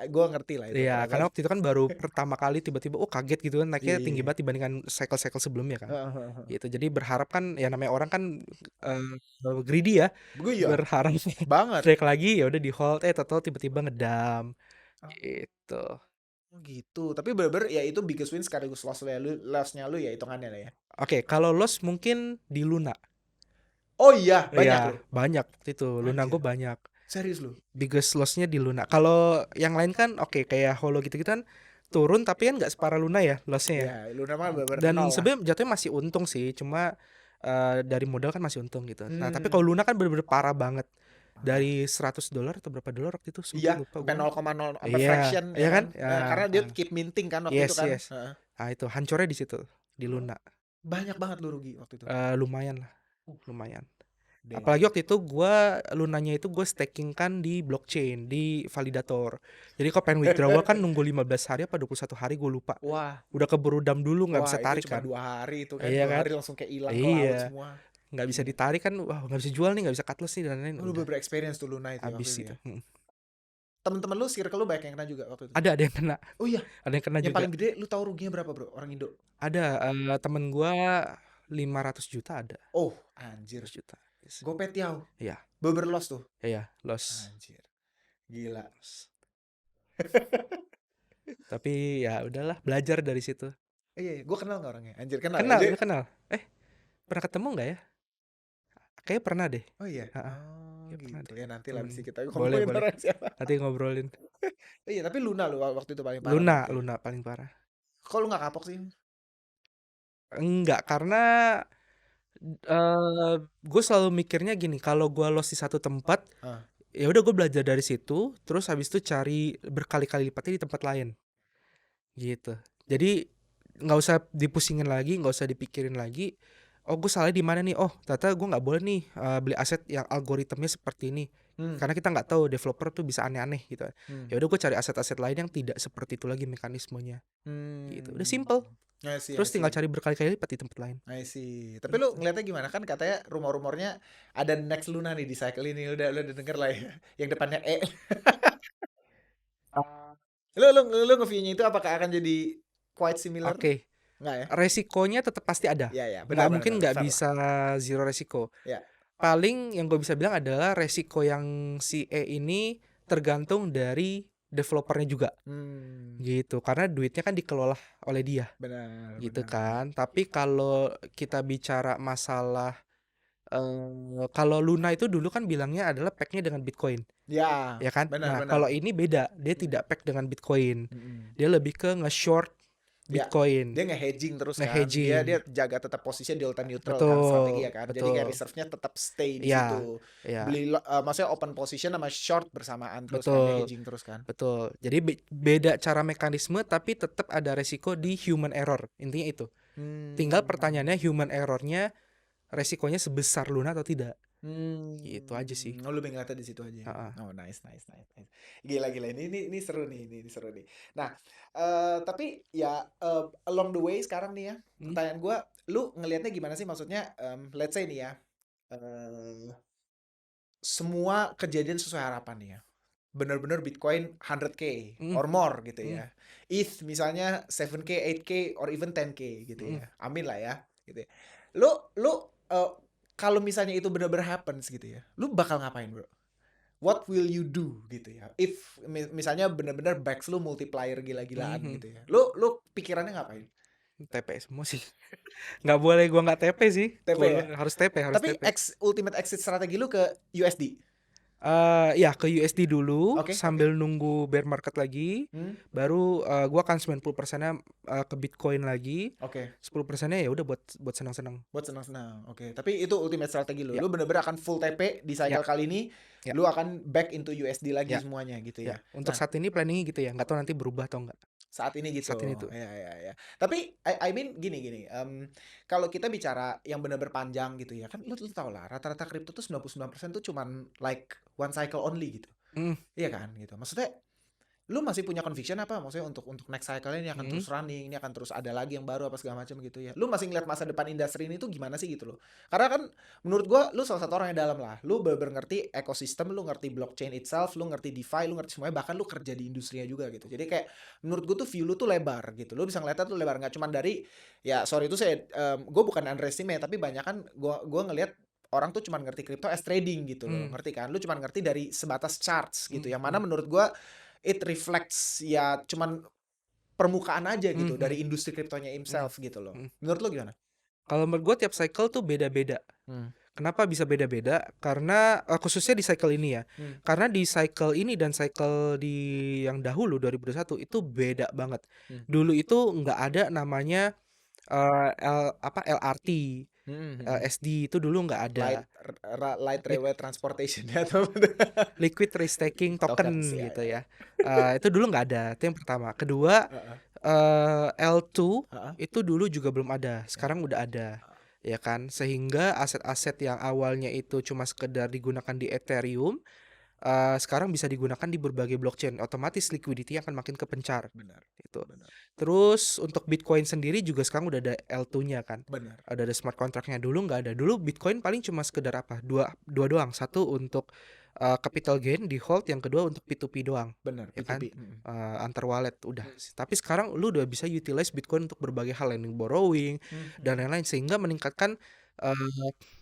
gue ngerti lah itu. Iya, karena waktu itu kan baru pertama kali tiba-tiba kaget gitu kan, naiknya tinggi banget dibandingkan cycle-cycle sebelumnya kan. Gitu. Jadi berharap kan ya namanya orang kan greedy ya. Gue ya. Berharap Banget. naik lagi ya udah di hold total tiba-tiba ngedam. Gitu. Oh gitu. Tapi bener-bener ya itu biggest win sekaligus loss-nya lu ya hitungannya lah ya. Oke, kalau loss mungkin di Luna. Oh iya, banyak Iya, lu. banyak waktu itu. Luna Anjir. gue banyak. Serius lu? Biggest loss-nya di Luna. Kalau yang lain kan oke, kayak Holo gitu-gitu kan turun tapi kan nggak separah Luna ya loss-nya ya. Ya, Luna mah bener-bener Dan nol lah. sebenarnya jatuhnya masih untung sih, cuma dari modal kan masih untung gitu. Nah, tapi Hmm. kalau Luna kan bener-bener parah banget. Dari $100 atau berapa dolar waktu itu Iya, lupa sampai gue. 0,0 sampai Iya, fraction iya ya kan? kan? Ya, Karena dia keep minting kan waktu itu kan. yes. Nah, itu hancurnya di situ, di Luna. Banyak banget lu rugi waktu itu. Lumayan lah, lumayan. Damn. Apalagi waktu itu Lunanya itu gue staking kan di blockchain, di validator. Jadi kalau pengen withdrawal kan nunggu 15 hari apa 21 hari gue lupa. Wah. Udah keburu dam dulu nggak bisa tarik itu cuma kan. 2 hari itu kan. Iya 2 kan? hari langsung kayak hilang ke laut semua. Nggak bisa ditarik kan, wah nggak bisa jual nih, nggak bisa cutlass nih dan lain-lain. Lu beberapa experience tuh Luna itu habis itu. itu. Temen-temen lu circle lu banyak yang kena juga waktu itu? Ada yang kena. Oh iya? Ada yang kena yang juga. Yang paling gede lu tahu ruginya berapa bro? Orang Indo? Ada, temen gua 500 juta ada. Oh anjir. 500 juta. Yes. Gopet yau. Iya. Beber loss tuh? Iya, loss. Anjir. Gila. Tapi ya udahlah, belajar dari situ. Iya, gue kenal gak orangnya? Anjir, kenal. Kenal. Pernah ketemu gak ya? Kayaknya pernah deh. Oh iya? Gitu. Ya nanti lah bisa kita ngomongin orang siapa. Nanti ngobrolin. Iya, tapi Luna lu waktu itu paling parah. Luna paling parah. Kok lu gak kapok sih? Enggak, karena gue selalu mikirnya gini, kalau gue lost di satu tempat, ya udah gue belajar dari situ, terus habis itu cari berkali-kali lipatnya di tempat lain. Gitu. Jadi nggak usah dipusingin lagi, nggak usah dipikirin lagi. Oh gue salah di mana nih? Oh ternyata gue nggak boleh nih beli aset yang algoritmnya seperti ini. Karena kita nggak tahu developer tuh bisa aneh-aneh gitu. Ya udah gue cari aset-aset lain yang tidak seperti itu lagi mekanismenya. Gitu. Udah simple. Terus tinggal cari berkali-kali lipat di tempat lain. I see. Tapi lu ngeliatnya gimana? Kan katanya rumor-rumornya ada next Luna nih di cycle ini. Udah denger lah ya. Yang depannya E. Lu nge-view-nya itu apakah akan jadi quite similar? Oke. Nggak ya? Resikonya tetap pasti ada. Ya, nggak mungkin nggak bisa zero resiko. Ya. Paling yang gue bisa bilang adalah resiko yang si E ini tergantung dari developernya juga. Gitu. Karena duitnya kan dikelola oleh dia. Benar. Gitu kan. Tapi kalau kita bicara masalah kalau Luna itu dulu kan bilangnya adalah pack-nya dengan Bitcoin. Ya kan? Benar. Kalau ini beda. Dia tidak pack dengan Bitcoin. Dia lebih ke nge-short Bitcoin. Dia nge-hedging terus kan. Nge-hedging. Dia jaga tetap posisinya delta neutral kan strategi ya kan. Jadi kayak reserve-nya tetap stay di situ. Beli maksudnya open position sama short bersamaan terus kan, hedging terus kan. Betul. Jadi beda cara mekanisme tapi tetap ada resiko di human error. Intinya itu. Tinggal pertanyaannya human errornya resikonya sebesar Luna atau tidak. Gitu aja sih. Oh, lu ngeliatnya di situ aja. Oh, nice. Gila. Ini seru nih, Nah, tapi ya along the way sekarang nih ya, pertanyaan gue, lu ngelihatnya gimana sih? Maksudnya, let's say nih ya, semua kejadian sesuai harapan nih ya. Bener-bener Bitcoin 100K or more gitu ya. ETH misalnya 7K, 8K, or even 10K gitu ya. Amin lah ya. Gitu. Lu kalau misalnya itu benar-benar happens gitu ya, lu bakal ngapain, bro? What will you do gitu ya? If misalnya benar-benar backs lu multiplier gila-gilaan Mhm. gitu ya. Lu pikirannya ngapain? TP semua sih. Nggak boleh gua nggak TP sih. TP ya? Harus TP, harus Tapi TP. ultimate exit strategi lu ke USD. Ya ke USD dulu Oke, oke. sambil nunggu bear market lagi, Hmm, baru gua akan 90%-nya ke Bitcoin lagi, oke. 10%-nya ya udah buat senang-senang. Buat senang-senang. Oke. Tapi itu ultimate strategi lu. Ya, Lu bener-bener akan full TP di ya, cycle kali ini. ya, Lu akan back into USD lagi ya, semuanya gitu ya. ya. Untuk Nah, saat ini planningnya gitu ya. Nggak tahu nanti berubah atau enggak. saat ini Saat ini gitu. tuh. Ya, ya, ya. Tapi I mean gini. Kalau kita bicara yang bener-bener panjang gitu ya. Kan lu tau lah, rata-rata kripto tuh 99% tuh cuman like one cycle only gitu. Mm, Iya kan gitu. Maksudnya lu masih punya conviction apa maksudnya untuk next cycle ini akan mm, terus running, ini akan terus ada lagi yang baru apa segala macam gitu ya. Lu masih ngeliat masa depan industri ini tuh gimana sih gitu loh. Karena kan menurut gua lu salah satu orang yang dalam lah. Lu bener-bener ngerti ekosistem, lu ngerti blockchain itself, lu ngerti DeFi, lu ngerti semuanya, bahkan lu kerja di industrinya juga gitu. Jadi kayak menurut gua tuh view lu tuh lebar gitu. Lu bisa ngeliatnya tuh lebar, nggak cuma dari ya sorry itu saya gua bukan underestimate tapi banyak kan gua ngeliat orang tuh cuma ngerti crypto as trading gitu loh. mm, Ngerti kan? Lu cuma ngerti dari sebatas charts gitu. Yang mana mm, menurut gua it reflects ya cuman permukaan aja mm, gitu mm, dari industri kriptonya mm, himself gitu loh. mm. Menurut lo gimana? Kalau menurut gue tiap cycle tuh beda-beda. Hmm. Kenapa bisa beda-beda? Karena khususnya di cycle ini ya. Hmm. Karena di cycle ini dan cycle di yang dahulu 2021 itu beda banget. Hmm. Dulu itu nggak ada namanya LRT, Hmm. SD itu dulu nggak ada. Light Li- railway transportation atau Liquid Restaking tokens Token ya gitu ya. ya. Itu dulu nggak ada. Itu yang pertama. Kedua, Heeh. L2 Heeh. itu dulu juga belum ada. Ya. Sekarang udah ada. Ya kan, sehingga aset-aset yang awalnya itu cuma sekedar digunakan di Ethereum, sekarang bisa digunakan di berbagai blockchain. Otomatis liquidity akan makin kepencar Benar. gitu. Benar. Terus untuk Bitcoin sendiri juga sekarang udah ada L2-nya kan. Benar. Ada smart contract-nya. Dulu nggak ada. Dulu Bitcoin paling cuma sekedar apa? Dua doang. Satu untuk capital gain di hold, yang kedua untuk P2P doang. Benar. Ya kan? P2P. Antar wallet udah. Tapi sekarang lu udah bisa utilize Bitcoin untuk berbagai hal, lending, borrowing dan lain-lain, sehingga meningkatkan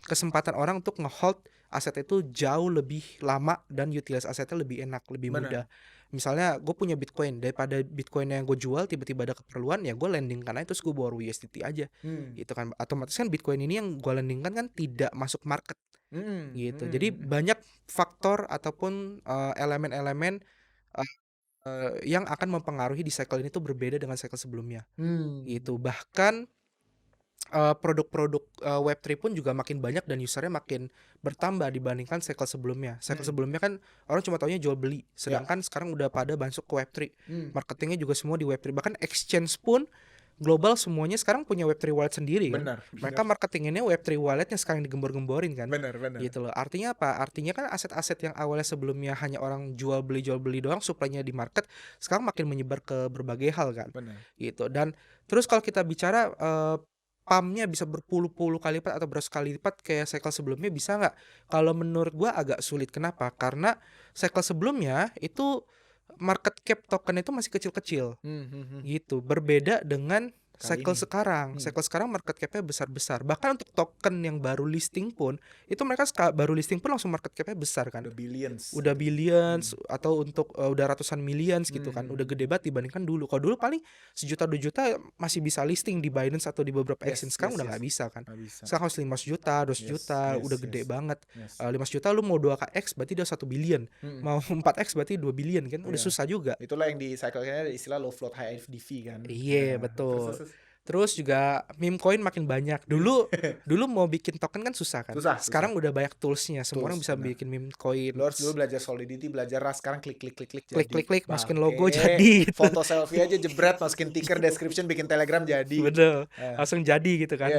kesempatan orang untuk ngehold aset itu jauh lebih lama dan utilize asetnya lebih enak, lebih mudah. Benar. Misalnya gue punya Bitcoin, daripada Bitcoin yang gue jual tiba-tiba ada keperluan, ya gue lendingkan aja terus gue borrow USDT aja gitu kan. Otomatis kan Bitcoin ini yang gue lendingkan kan tidak masuk market gitu. Jadi banyak faktor ataupun elemen-elemen yang akan mempengaruhi di cycle ini tuh berbeda dengan cycle sebelumnya gitu. Bahkan produk-produk Web3 pun juga makin banyak dan usernya makin bertambah dibandingkan cycle sebelumnya. Cycle sebelumnya kan orang cuma taunya jual beli, sedangkan sekarang udah pada masuk ke Web3. Marketingnya juga semua di Web3. Bahkan exchange pun global semuanya sekarang punya Web3 wallet sendiri kan. Benar. Mereka marketinginnya Web3 wallet yang sekarang digembor-gemborin kan. Benar. Gitu loh. Artinya apa? Artinya kan aset-aset yang awalnya sebelumnya hanya orang jual beli doang, supply-nya di market, sekarang makin menyebar ke berbagai hal kan. Benar. Gitu. Dan terus kalau kita bicara pumpnya bisa berpuluh-puluh kali lipat atau beratus kali lipat kayak cycle sebelumnya, bisa nggak? Kalau menurut gua agak sulit. Kenapa? Karena cycle sebelumnya itu market cap token itu masih kecil-kecil gitu. Berbeda dengan cycle sekarang. Cycle sekarang market capnya besar-besar. Bahkan untuk token yang baru listing pun, itu mereka baru listing pun langsung market capnya besar kan. Udah billions atau untuk udah ratusan millions gitu kan. Udah gede banget dibandingkan dulu. Kalau dulu paling sejuta 2 juta masih bisa listing di Binance atau di beberapa exchange. Sekarang udah nggak bisa kan. Sekarang harus 5 juta, 200 juta, udah gede banget. 5 juta lu mau 2x berarti udah 1 billion. Mau 4x berarti 2 billion kan. Udah susah juga. Itulah yang di cycle-nya ada istilah low float high FDV kan. Iya, betul. Terus juga meme coin makin banyak. Dulu mau bikin token kan susah kan. Sekarang udah banyak toolsnya. Semua orang bisa bikin meme coin. Lo harus dulu belajar Solidity, belajar RAS. Sekarang klik jadi. Masukin logo jadi gitu. Foto selfie aja jebret, masukin ticker, description, bikin Telegram jadi. Betul. Langsung jadi gitu kan.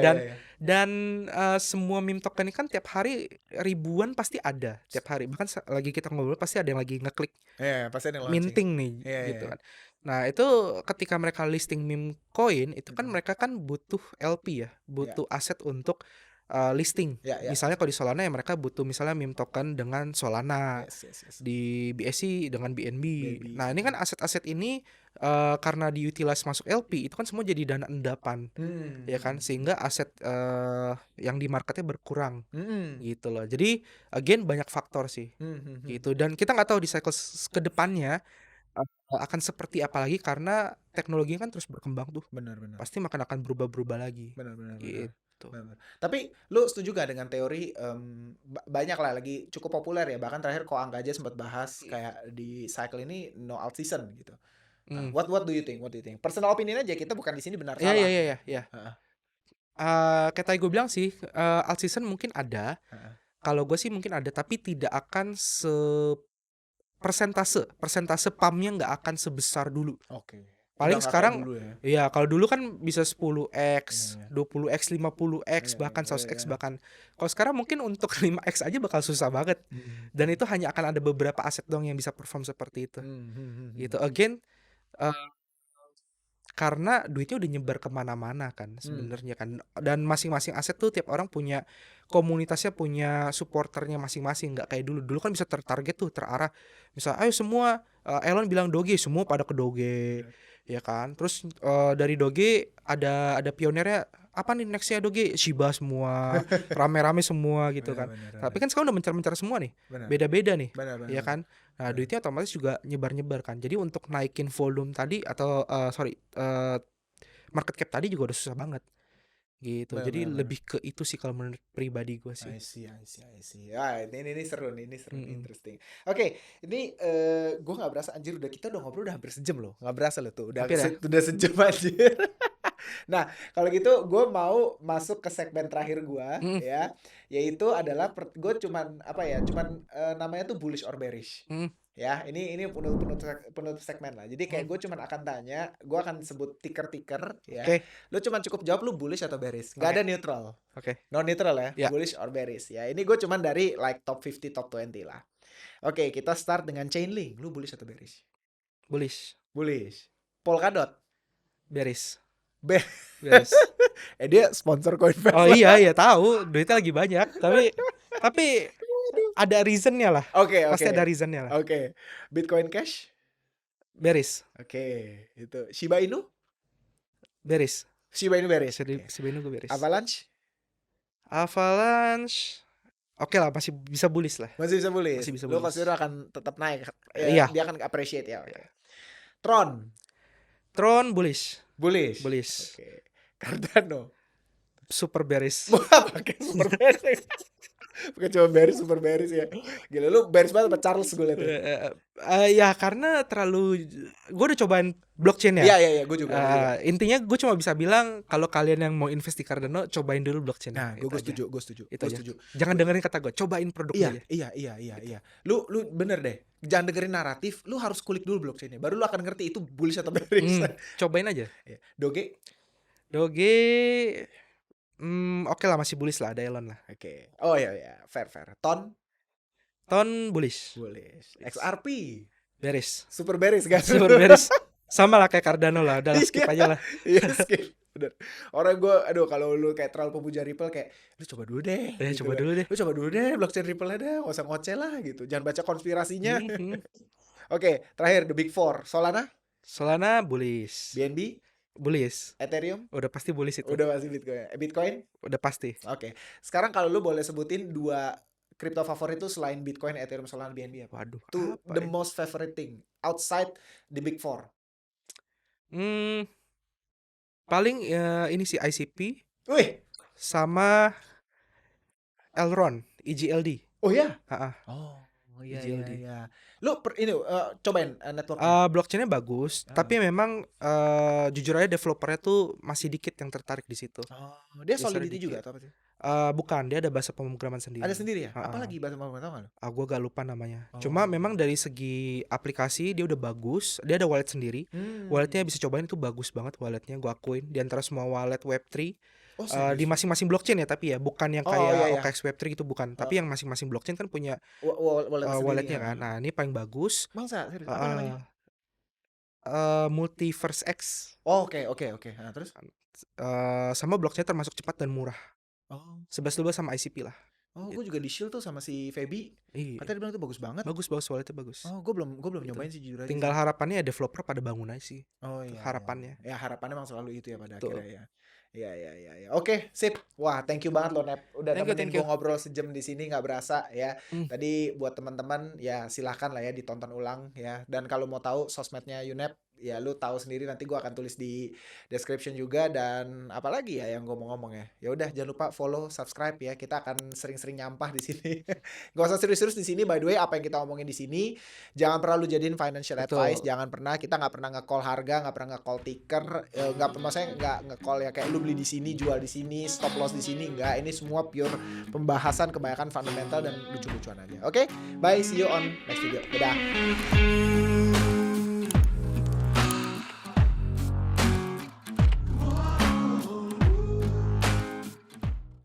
Dan semua meme token ini kan tiap hari ribuan pasti ada. Tiap hari. Bahkan lagi kita ngobrol pasti ada yang lagi ngeklik. Pasti ada yang minting nih gitu kan. Nah, itu ketika mereka listing meme coin itu kan mereka kan butuh LP ya, butuh aset untuk listing. Ya, ya. Misalnya kalau di Solana ya mereka butuh misalnya meme token dengan Solana, Yes, yes, yes. di BSC dengan BNB. BNB. Nah, ini kan aset-aset ini karena diutilize masuk LP itu kan semua jadi dana endapan, ya kan? Sehingga aset yang di marketnya berkurang gitu loh. Jadi again banyak faktor sih gitu. Dan kita nggak tahu di cycle ke depannya akan seperti apa lagi karena teknologinya kan terus berkembang tuh. Benar-benar. Pasti akan berubah-berubah lagi. Benar-benar. Gitu. Tapi lu setuju gak dengan teori banyak lah lagi cukup populer ya, bahkan terakhir Ko Angga aja sempat bahas kayak di cycle ini no alt season gitu. What do you think? Personal opinion aja, kita bukan di sini benar Iya, salah. iya. Kayak tadi gue bilang sih, alt season mungkin ada. Kalau gue sih mungkin ada, tapi tidak akan persentase pumpnya nggak akan sebesar dulu. Oke. Paling Udah nggak sekarang, kayak dulu ya. ya kalau dulu kan bisa 10x, Iya. 20x, 50x, Iya, bahkan iya, 100x iya. bahkan. Kalau sekarang mungkin untuk 5x aja bakal susah banget. Dan itu hanya akan ada beberapa aset dong yang bisa perform seperti itu. Gitu. Again, karena duitnya udah nyebar kemana-mana kan sebenarnya kan. Dan masing-masing aset tuh tiap orang punya komunitasnya, punya supporternya masing-masing. Nggak kayak dulu. Dulu kan bisa tertarget tuh, terarah. Misal, ayo semua, Elon bilang Doge, semua pada ke Doge, ya kan. Terus dari Doge ada pionirnya, apa nih nextnya Doge? Shiba semua, rame-rame semua gitu kan. Tapi kan sekarang udah mencar-mencar semua nih, beda-beda nih, ya kan. Nah, duitnya otomatis juga nyebar-nyebar kan. Jadi untuk naikin volume tadi atau market cap tadi juga udah susah banget. Gitu. Jadi lebih ke itu sih kalau menurut pribadi gue sih. I see. Ini seru nih, interesting. Oke, ini gue nggak berasa anjir kita udah ngobrol udah hampir sejam loh. Nggak berasa loh tuh. Udah sejam anjir. Nah, kalau gitu gue mau masuk ke segmen terakhir gue ya, yaitu adalah gue cuman namanya tuh bullish or bearish. Ya, ini penutup segmen lah. Jadi kayak gue cuman akan tanya, gue akan sebut ticker ya. Lu cuman cukup jawab lu bullish atau bearish. Nggak ada neutral. No neutral ya. Bullish or bearish ya. Ini gue cuman dari like top 50, top 20 lah. Oke, kita start dengan Chainlink. Lu bullish atau bearish? Bullish. Polkadot? Bearish. Dia sponsor Coinbase. Oh iya tahu, duitnya lagi banyak, tapi ada reasonnya lah. Pasti ada reasonnya lah. Oke. Bitcoin Cash? Bearish. Oke, itu. Shiba Inu? Bearish. Shiba Inu bearish. Shiba Inu gue bearish. Avalanche? Oke lah, masih bisa bullish lah. Masih bisa bullish. Lu consider akan tetap naik. Iya. Dia akan appreciate ya. Tron bullish. Oke. Cardano super bearish. Pakai super bearish. Bukan cuma bearish, super bearish ya. Gila, lu bearish banget sama Charles gue liat. Ya karena gue udah cobain blockchain ya. Iya, gue juga. Intinya gue cuma bisa bilang kalau kalian yang mau invest di Cardano, cobain dulu blockchain. Nah, gue setuju. Jangan dengerin kata gue, cobain produknya. Iya. Lu bener deh. Jangan dengerin naratif, lu harus kulik dulu blockchainnya. Baru lu akan ngerti itu bullish atau bearish. Cobain aja. Doge, oke lah, masih bullish lah, ada Elon lah. Oke. Oh iya, fair. Ton bullish. XRP bearish. Super bearish kan? Super bearish. Sama lah kayak Cardano lah, udah skip aja lah. Iya, skip. Bener. Orang gue, kalau lu kayak terlalu pemuja Ripple, kayak lu coba dulu deh. Lu coba dulu deh blockchain Ripple ada, nggak usah ngoceh lah gitu. Jangan baca konspirasinya. Oke, terakhir the big four. Solana bullish. BNB bullish. Ethereum udah pasti bullish itu. Udah pasti Bitcoin udah pasti. Oke. Sekarang kalau lu boleh sebutin 2 kripto favorit itu selain Bitcoin, Ethereum, Solana, BNB apa? Waduh, Tuh the most favorite thing outside the big four. Paling ini sih ICP. Wih. Sama Elrond, EGLD. Oh ya? Oh iya. Lu cobain network. Blockchainnya bagus, tapi memang jujur aja developernya tuh masih dikit yang tertarik di situ. Dia Solidity juga atau apa sih? Bukan, dia ada bahasa pemrograman sendiri. Ada sendiri ya? Apalagi bahasa pemrograman? Gue gak lupa namanya. Cuma memang dari segi aplikasi dia udah bagus. Dia ada wallet sendiri. Walletnya bisa cobain, itu bagus banget walletnya. Gue akuin di antara semua wallet Web3. Di masing-masing blockchain ya, tapi ya bukan yang kayak OKX Web3 itu bukan. Tapi yang masing-masing blockchain kan punya walletnya kan. Nah, ini paling bagus. Bangsa, serius. Apa namanya? Multiverse X. Oke. Nah, terus? Sama blockchain termasuk cepat dan murah. Oh. 11-12 sama ICP lah. Oh, gue juga di Shield tuh sama si Feby. Iya. Katanya dia bilang itu bagus banget. Bagus walletnya bagus. Oh, gue belum Gitu. nyobain sih jujur aja Tinggal sih. harapannya ya developer pada bangun aja sih. Oh Itu iya. harapannya. Ya harapannya emang selalu itu ya pada Betul. akhirnya ya. Iya. Oke, sip. Wah, thank you banget lo Nep. Udah Thank you, temenin thank gue you. ngobrol sejam di sini nggak berasa ya. Hmm. Tadi buat teman-teman ya silahkan lah ya ditonton ulang ya. Dan kalau mau tahu sosmednya Yunep ya lu tahu sendiri, nanti gue akan tulis di description juga. Dan apalagi ya yang gue mau ngomong ya. Ya udah jangan lupa follow, subscribe ya. Kita akan sering-sering nyampah di sini. Gak usah serius-serius di sini. By the way, apa yang kita omongin di sini jangan pernah lu jadiin financial Betul. advice. Jangan pernah, kita nggak pernah nge-call harga, nggak pernah nge-call ticker, nggak maksudnya nggak nge-call ya kayak lu beli di sini, jual di sini, stop loss di sini. Nggak, ini semua pure pembahasan, kebanyakan fundamental dan lucu-lucuan aja. Oke, bye, see you on next video. Dadah.